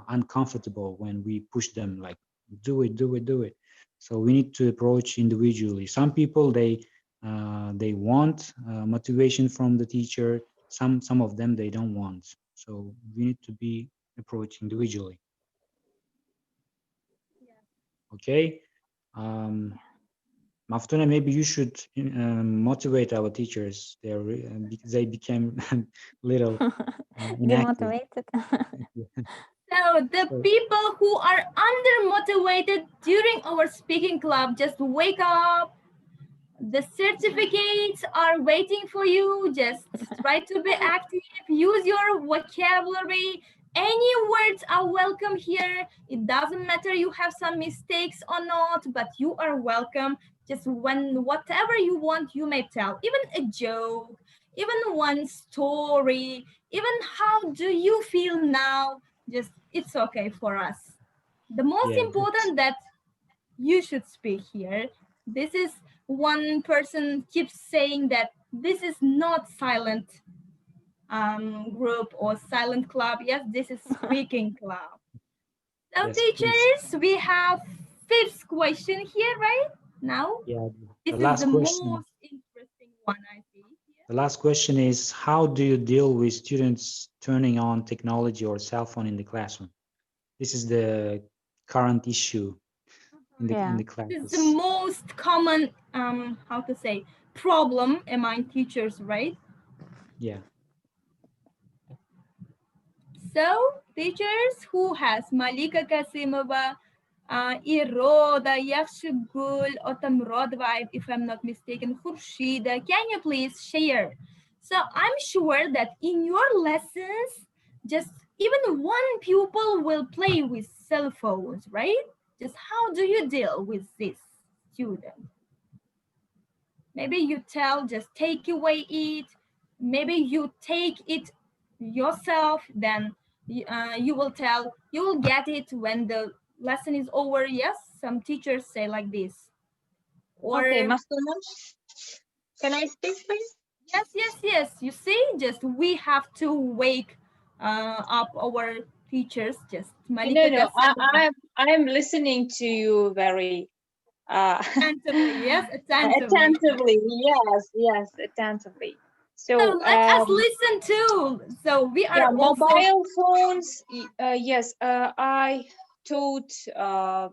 uncomfortable when we push them, like do it, do it, do it. So we need to approach individually. Some people they want motivation from the teacher. Some of them they don't want. So we need to be approached individually. Okay. Maftuna, maybe you should motivate our teachers. They became little inactive. Demotivated. So the So, people who are undermotivated during our speaking club, just wake up. The certificates are waiting for you. Just try to be active. Use your vocabulary. Any words are welcome here. It doesn't matter you have some mistakes or not, but you are welcome. Just when whatever you want, you may tell. Even a joke, even one story, even how do you feel now? Just it's okay for us. The most yeah, important that you should speak here. This is one person keeps saying that this is not silent group or silent club. Yes, this is speaking club. So yes, please. teachers, we have fifth question here right now. Yeah, This the is last the question. most interesting one I see here. The last question is, how do you deal with students turning on technology or cell phone in the classroom? This is the current issue in the Yeah. This is the classes. most common how to say problem among teachers, right? Yeah. So, teachers who has Malika Kasimova, Iroda, Yakshugul, Otamrodva, if I'm not mistaken, Khurshida, can you please share? So I'm sure that in your lessons, just even one pupil will play with cell phones, right? Just how do you deal with this student? Maybe you tell, just take away it. Maybe you take it yourself, then you will tell, you will get it when the lesson is over. Yes, some teachers say like this. Or Okay, Maftuna, can I speak, please? yes. You see, just we have to wake up our teachers. Just No, Malika no, Kasimova. I'm listening to you very Attentively, yes, attentively. attentively. Yes, attentively. So So, let us listen too. So we are yeah, also mobile phones. Yes, I taught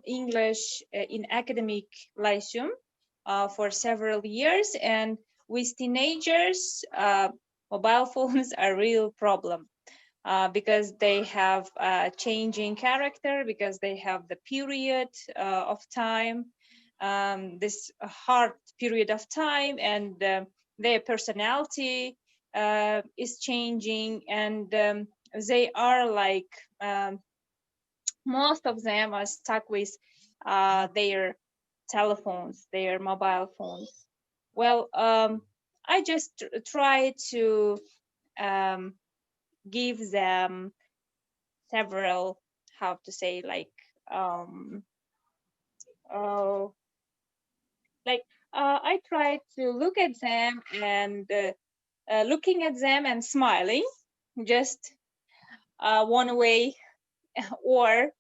English in academic lyceum for several years, and with teenagers, mobile phones are a real problem. Because they have changing character, because they have the period of time, this hard period of time, and their personality is changing, and they are like most of them are stuck with their telephones, their mobile phones. Well, I just try to um, give them several, how to say, um oh like I try to look at them, and looking at them and smiling just one way, or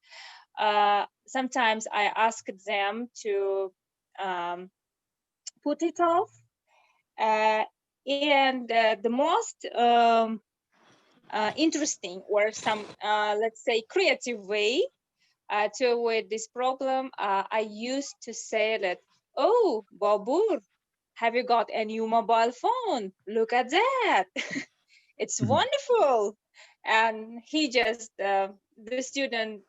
sometimes I ask them to put it off, and the most interesting, or some let's say creative way to avoid this problem, I used to say that, oh, Babur, have you got a new mobile phone? Look at that. It's wonderful. And he just, the student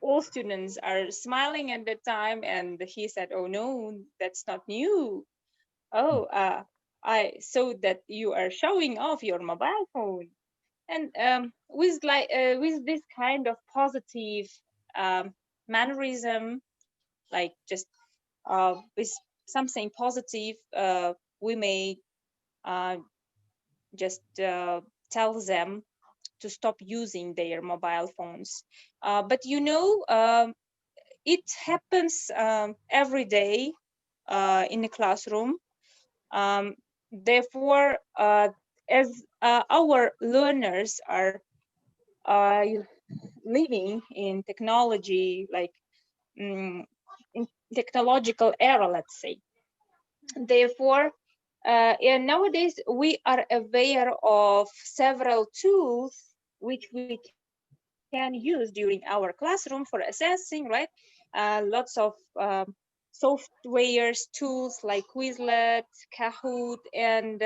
all students are smiling at the time, and he said, "Oh no, that's not new. Oh, I saw that you are showing off your mobile phone." And with this kind of positive mannerism, like just with something positive, we may uh, just tell them to stop using their mobile phones. But it happens every day in the classroom. Therefore, as our learners are uh, living in technology, like in technological era, let's say. Therefore, and nowadays we are aware of several tools which we can use during our classroom for assessing, right? Lots of softwares, tools like Quizlet, Kahoot, and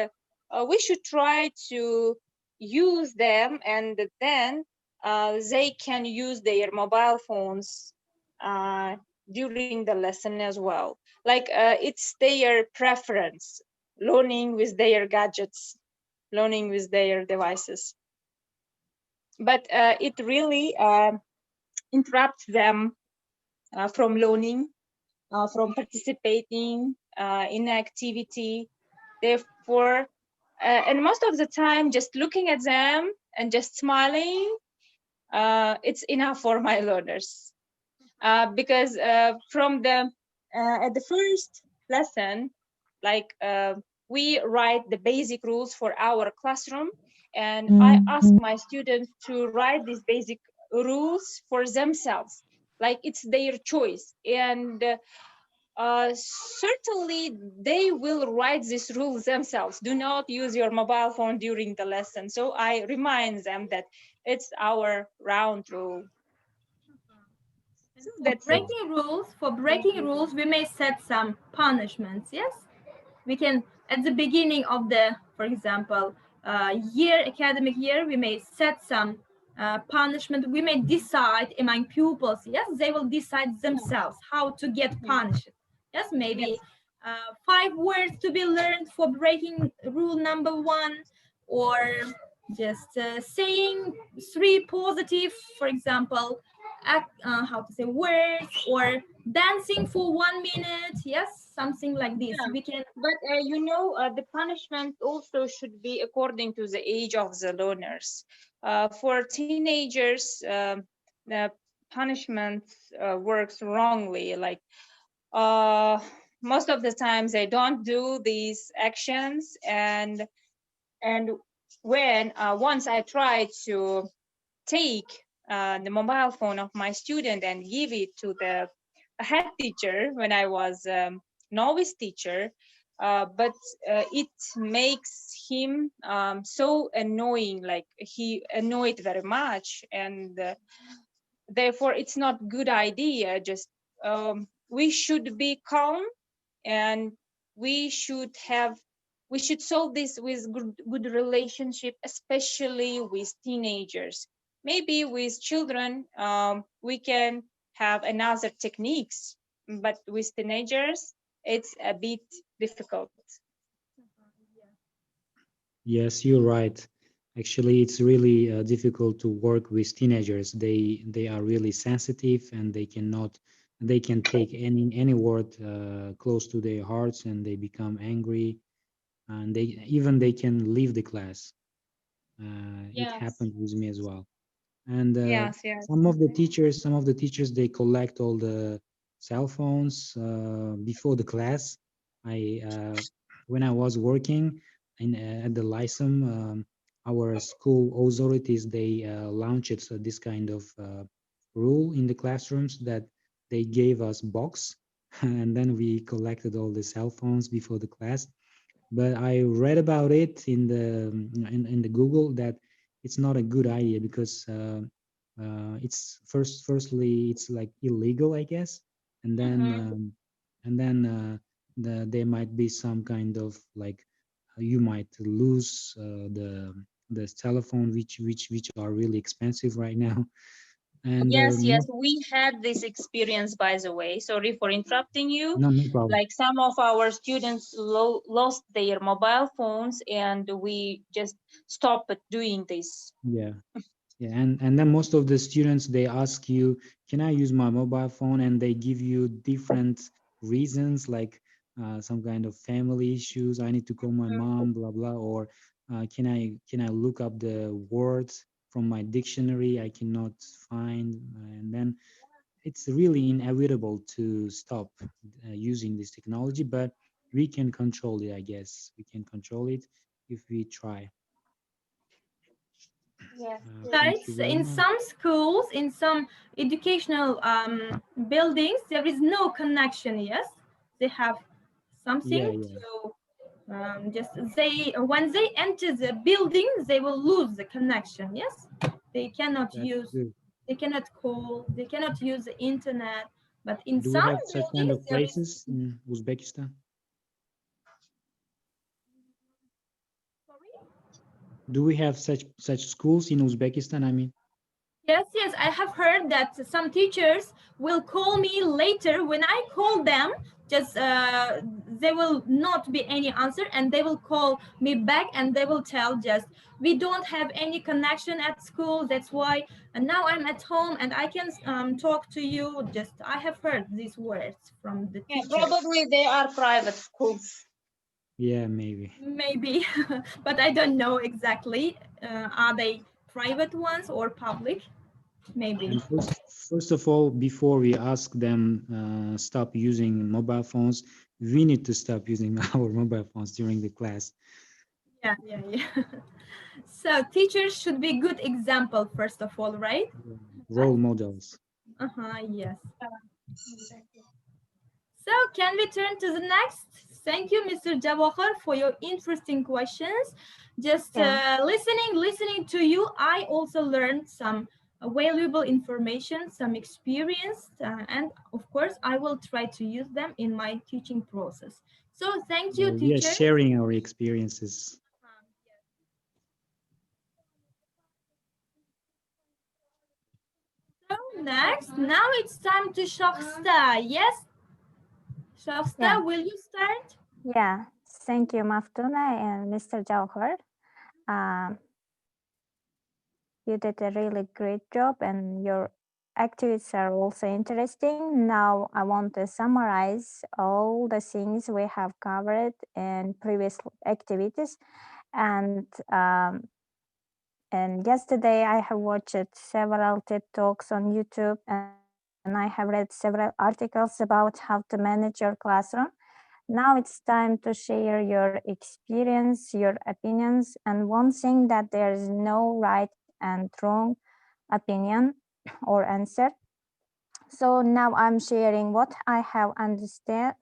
we should try to use them, and then they can use their mobile phones during the lesson as well. Like it's their preference, learning with their gadgets, learning with their devices. But it really interrupts them from learning, from participating in activity. Therefore, and most of the time, just looking at them and just smiling, it's enough for my learners. Because from the at the first lesson, like we write the basic rules for our classroom, and I ask my students to write these basic rules for themselves, like it's their choice. And certainly they will write these rules themselves. Do not use your mobile phone during the lesson. So I remind them that it's our round rule. So that's it. For breaking rules, we may set some punishments. Yes, we can at the beginning of the, for example, academic year, we may set some punishment. We may decide among pupils. Yes, they will decide themselves how to get punished. Yes, maybe 5 words to be learned for breaking rule number 1, or just saying 3 positive, for example, how to say words, or dancing for 1 minute. Yes, something like this. Yeah, We can. but the punishment also should be according to the age of the learners. For teenagers, the punishment works wrongly. Like most of the times, they don't do these actions, and when once I try to take the mobile phone of my student and give it to the head teacher when I was novice teacher, but it makes him so annoying, like he annoyed very much, and therefore it's not good idea. Just we should be calm, and we should have we should solve this with good relationship, especially with teenagers. Maybe with children we can have another techniques, but with teenagers it's a bit difficult. Yes, you're right. Actually, it's really difficult to work with teenagers. They are really sensitive, and they can take any word close to their hearts, and they become angry, and they can leave the class. It Yes, happened with me as well. And yes, yes. some of the teachers, they collect all the cell phones before the class. I When I was working at the Lysum, our school authorities, they launched this kind of rule in the classrooms, that they gave us box and then we collected all the cell phones before the class. But I read about it in the Google, that it's not a good idea, because it's firstly it's like illegal, I guess, and then Mm-hmm. there might be some kind of like, you might lose the telephone, which are really expensive right now. And Yes, we had this experience, by the way. Sorry for interrupting you. no problem. Like some of our students lost their mobile phones, and we just stopped doing this. Yeah. Yeah, and then most of the students, they ask you, can I use my mobile phone? And they give you different reasons, like some kind of family issues. I need to call my mom, blah blah. Or can I look up the words from my dictionary? I cannot find. And then it's really inevitable to stop using this technology, but we can control it. I guess we can control it if we try. Yes. Thank you Sites very in much. some schools, in some educational buildings, there is no connection. Yes, they have Yeah, something yeah, to just they when they enter the building, they will lose the connection. Yes, they cannot that's use, good. they cannot call, they cannot use the internet. But in Do we some have such kind buildings, of there is. places in Uzbekistan? Do we have such schools in Uzbekistan? I mean, Yes, yes, I have heard that some teachers will call me later. When I call them, just there will not be any answer, and they will call me back, and they will tell just we don't have any connection at school. That's why, and now I'm at home and I can talk to you. Just I have heard these words from the Yeah, teachers. probably they are private schools. yeah, maybe. Maybe, but I don't know exactly. Are they private ones or public? Maybe. And first of all, before we ask them stop using mobile phones, we need to stop using our mobile phones during the class. Yeah, yeah, yeah. So teachers should be good example first of all, right? Yeah. Role models. Uh-huh, yes. Exactly. So can we turn to the next? Thank you, Mr. Jawahar, for your interesting questions. Just Yeah. listening to you, I also learned some valuable information, some experience, and of course, I will try to use them in my teaching process. So thank you, We are teachers. sharing our experiences. So next, now it's time to Shasta. Yes, Yeah. Shasta, will you start? Yeah. Thank you, Maftuna and Mr. Jauhar. Um, you did a really great job, and your activities are also interesting. Now, I want to summarize all the things we have covered in previous activities. And yesterday, I have watched several TED Talks on YouTube, and I have read several articles about how to manage your classroom. Now it's time to share your experience, your opinions, and one thing that there is no right and wrong opinion or answer. So now I'm sharing what I have understand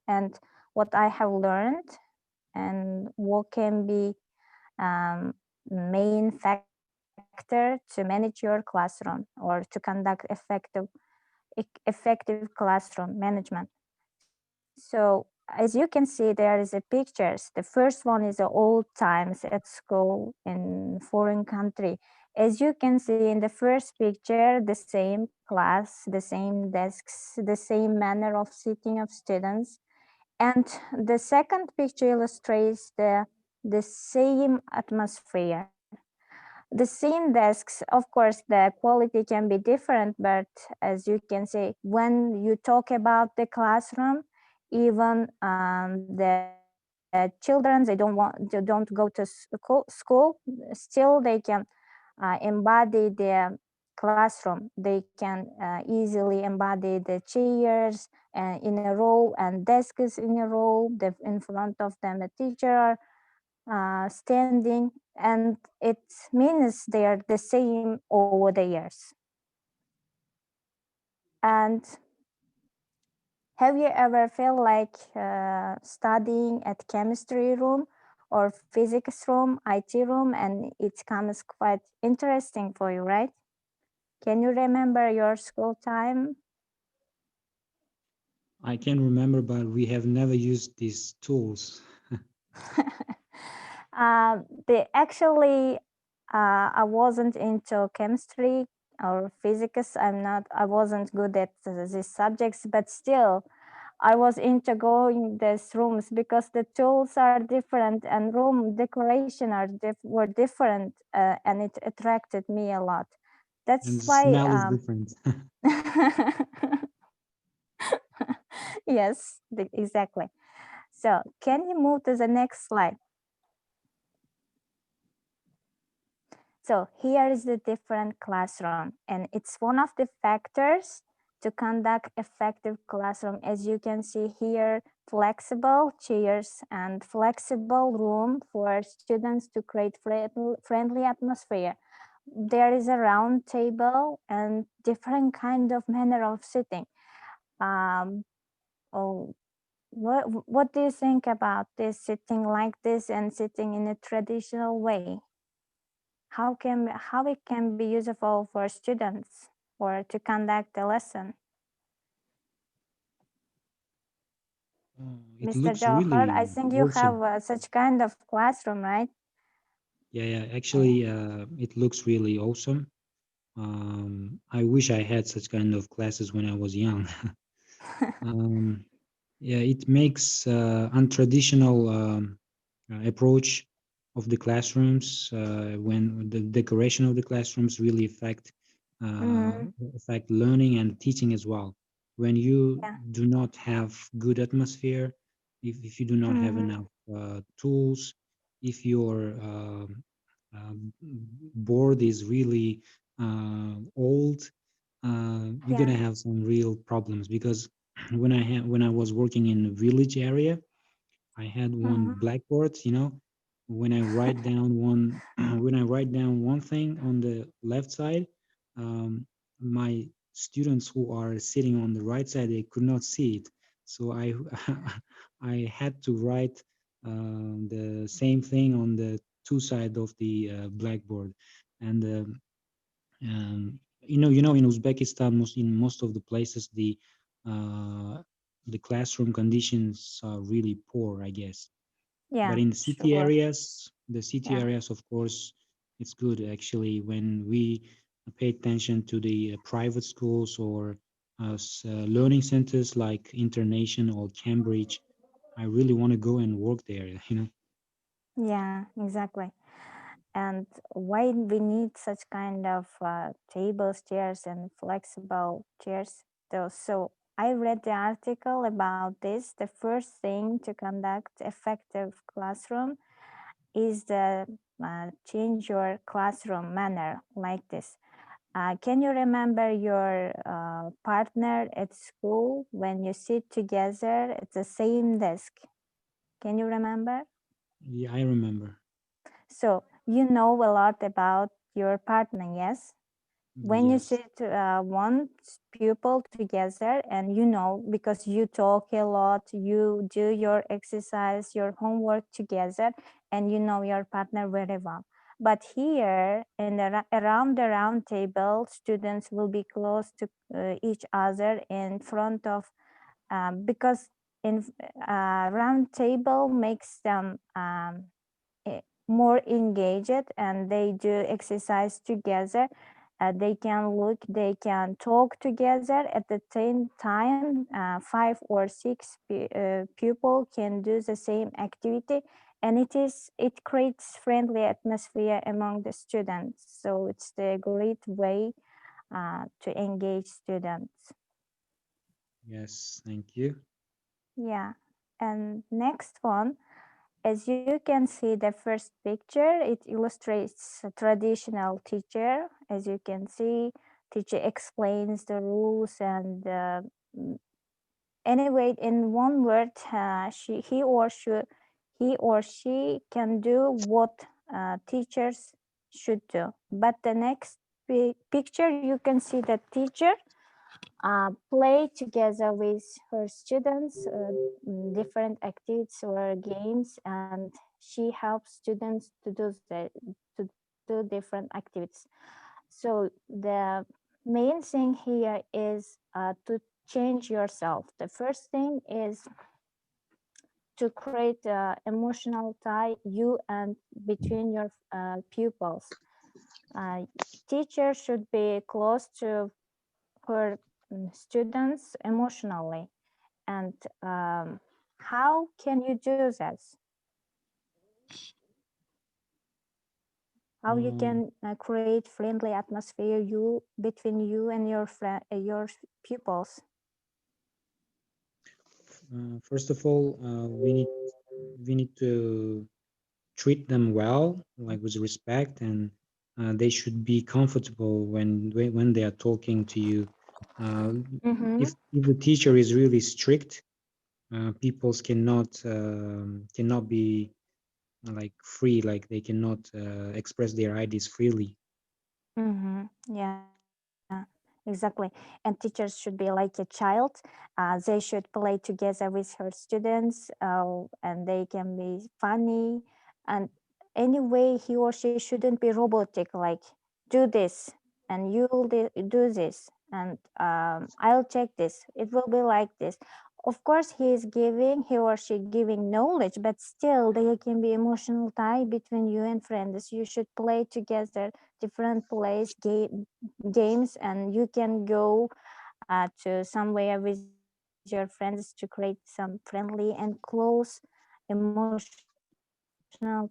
and what I have learned, and what can be um, main factor to manage your classroom or to conduct effective classroom management. So as you can see, there is a pictures. The first one is the old times at school in foreign country. As you can see in the first picture, the same class, the same desks, the same manner of sitting of students. And the second picture illustrates the same atmosphere. The same desks, of course, the quality can be different, but as you can see, when you talk about the classroom, even the children, they don't go to school, still they can embody the classroom. They can easily embody the chairs in a row and desks in a row. In front of them, a teacher standing, and it means they are the same over the years. And have you ever felt like studying at chemistry room or physics room, IT room, and it comes quite interesting for you, right? Can you remember your school time? I can remember, but we have never used these tools. They actually, I wasn't into chemistry or physics. I wasn't good at these subjects, but still I was into going these rooms because the tools are different and room decoration were different, and it attracted me a lot. And That's the why smell is different. yes, exactly. So can you move to the next slide? So here is the different classroom, and it's one of the factors to conduct effective classroom. As you can see here, flexible chairs and flexible room for students to create friendly atmosphere. There is a round table and different kind of manner of sitting. Um, oh, what do you think about this, sitting like this and sitting in a traditional way? How it can be useful for students or to conduct a lesson? It Mr. looks Jawahar, I really think you have awesome. such kind of classroom, right? Yeah, yeah. Actually, it looks really awesome. I wish I had such kind of classes when I was young. um, yeah, it makes untraditional approach of the classrooms when the decoration of the classrooms really uh, Mm, affect learning and teaching as well. When you yeah. do not have good atmosphere, if you do not have Mm, enough tools, if your board is really old, you're yeah. gonna have some real problems because when I was working in a village area, I had one Mhm. blackboard, when I write down one when I write down one thing on the left side, um, my students who are sitting on the right side, they could not see it. So I I had to write the same thing on the two side of the blackboard. And in Uzbekistan, in most of the places, uh, the classroom conditions are really poor, I guess. But Yeah, in sure. the city Yeah. areas, of course, it's good actually when we pay attention to the private schools or learning centers like Internation or Cambridge. I really want to go and work there. Yeah, exactly. And why we need such kind of tables, chairs, and flexible chairs? So I read the article about this. The first thing to conduct effective classroom is the change your classroom manner like this. Can you remember your partner at school when you sit together at the same desk? Can you remember? Yeah, I remember. So you know a lot about your partner, yes? When you Yes. sit one pupil together, and because you talk a lot, you do your exercise, your homework together, and you know your partner very well. But here around the round table, students will be close to each other in front of, because in round table makes them more engaged, and they do exercise together. They can look, they can talk together at the same time. Five or six people can do the same activity, and it creates friendly atmosphere among the students. So it's the great way to engage students. Yes, thank you. Yeah. And next one, as you can see, the first picture, it illustrates a traditional teacher. As you can see, teacher explains the rules, and anyway, in one word, he or she can do what teachers should do. But the next picture, you can see the teacher play together with her students different activities or games, and she helps students to do different activities. So the main thing here is to change yourself. The first thing is to create emotional tie you and between your pupils. Teachers should be close to her students emotionally. And how can you do this? How you can create friendly atmosphere between you and your pupils? First of all, we need to treat them well, like with respect, and they should be comfortable when they are talking to you. Mm-hmm. If the teacher is really strict, peoples cannot be like free, like they cannot express their ideas freely. Mm-hmm. Yeah, exactly. And teachers should be like a child. They should play together with her students, and they can be funny. And anyway, he or she shouldn't be robotic, like, do this, and you'll do this, and I'll check this. It will be like this. Of course, he or she giving knowledge, but still, there can be emotional tie between you and friends. You should play together different games, and you can go to somewhere with your friends to create some friendly and close emotional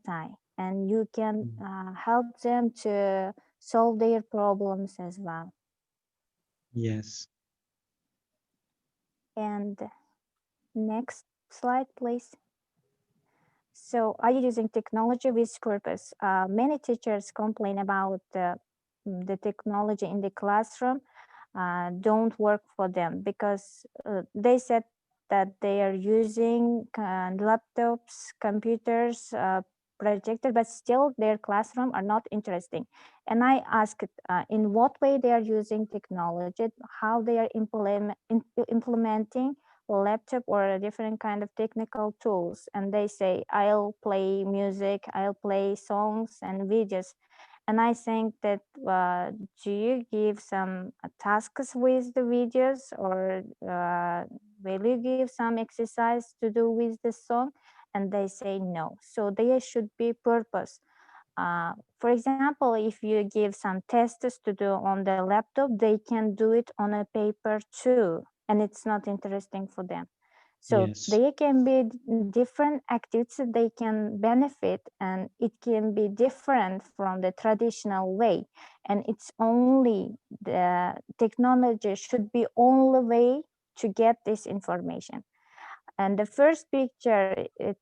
tie, and you can help them Mm. to solve their problems as well. Yes. And next slide, please. So, are you using technology with purpose? Many teachers complain about the technology in the classroom don't work for them because they said that they are using laptops, computers, projector, but still their classroom are not interesting. And I asked in what way they are using technology, how they are implementing laptop or a different kind of technical tools. And they say, I'll play music, I'll play songs and videos. And I think that do you give some tasks with the videos, or will you give some exercise to do with the song? And they say no. So there should be purpose. For example, if you give some tests to do on the laptop, they can do it on a paper too, and it's not interesting for them. So Yes. they can be different activities that they can benefit, and it can be different from the traditional way. And it's only the technology should be only way to get this information. And the first picture, it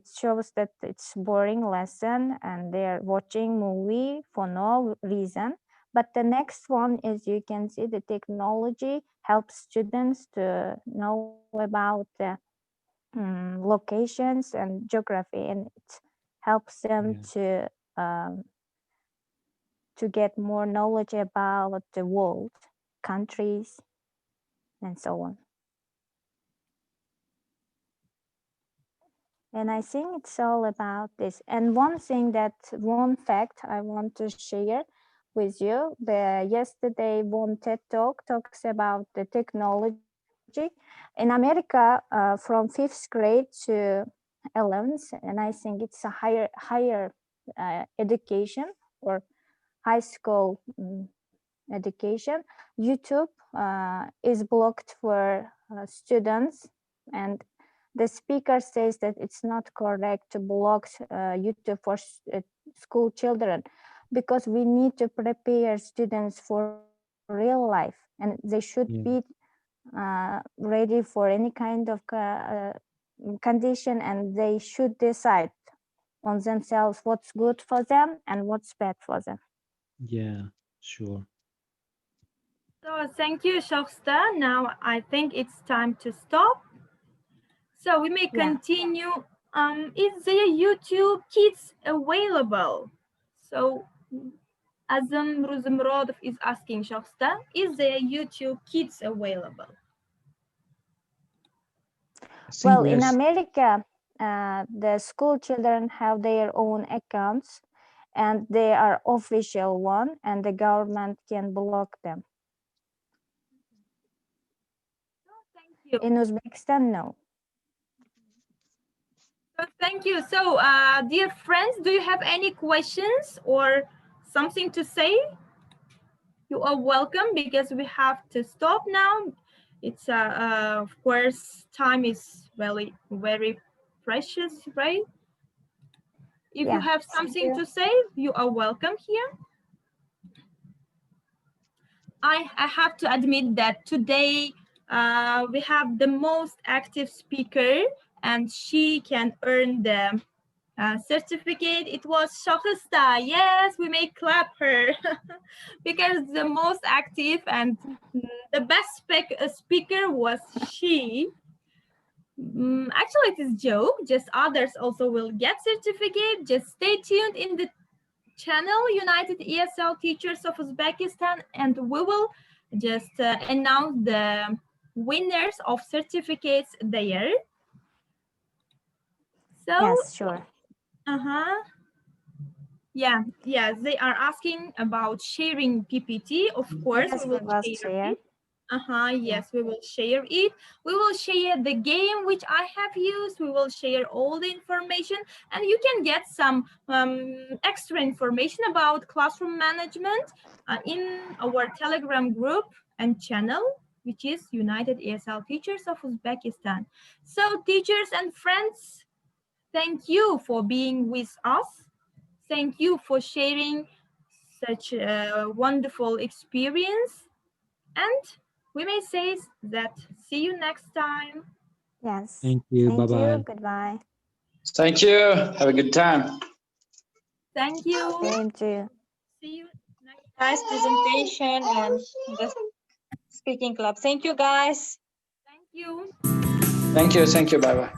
shows that it's boring lesson and they're watching movie for no reason. But the next one is, you can see the technology helps students to know about locations and geography, and it helps them Yeah. um, to get more knowledge about the world, countries, and so on. And I think it's all about this. And one fact I want to share with you, the yesterday one TED Talk talks about the technology in America from fifth grade to 11th, and I think it's a higher education or high school education. YouTube is blocked for students, and the speaker says that it's not correct to block YouTube for school children, because we need to prepare students for real life, and they should be Yeah. ready for any kind of condition, and they should decide on themselves what's good for them and what's bad for them. Yeah. Sure. So thank you, Shofsta. Now I think it's time to stop. So we may Yeah. continue. Is there YouTube Kids available? So Azam Ruzumrodov is asking Shofsta, is there YouTube Kids available? I think Well, in there's. America, the school children have their own accounts, and they are official one, and the government can block them. Thank you. In Uzbekistan, no. So thank you. So, dear friends, do you have any questions or something to say, you are welcome, because we have to stop now. It's of course, time is very, very precious, right? If you Yeah, have something to say, you are welcome here. I have to admit that today we have the most active speaker, and she can earn the certificate. It was Shahista. Yes, we may clap her because the most active and the best speaker was she. Actually, it is joke. Just others also will get certificate. Just stay tuned in the channel United ESL Teachers of Uzbekistan, and we will just announce the winners of certificates there. So, yes, sure. Yeah, they are asking about sharing PPT. Of course, Yes, we we will will share share. it. Yes, we will share it. We will share the game which I have used. We will share all the information, and you can get some extra information about classroom management in our Telegram group and channel, which is United ESL Teachers of Uzbekistan. So, teachers and friends, thank you for being with us. Thank you for sharing such a wonderful experience. And we may say that see you next time. Yes. Thank you. Thank you. Bye-bye. Goodbye. Thank you. Have a good time. Thank you. Same to you. See you next Nice presentation and the speaking club. Thank you, guys. Thank you. Thank you. Thank you. Bye bye.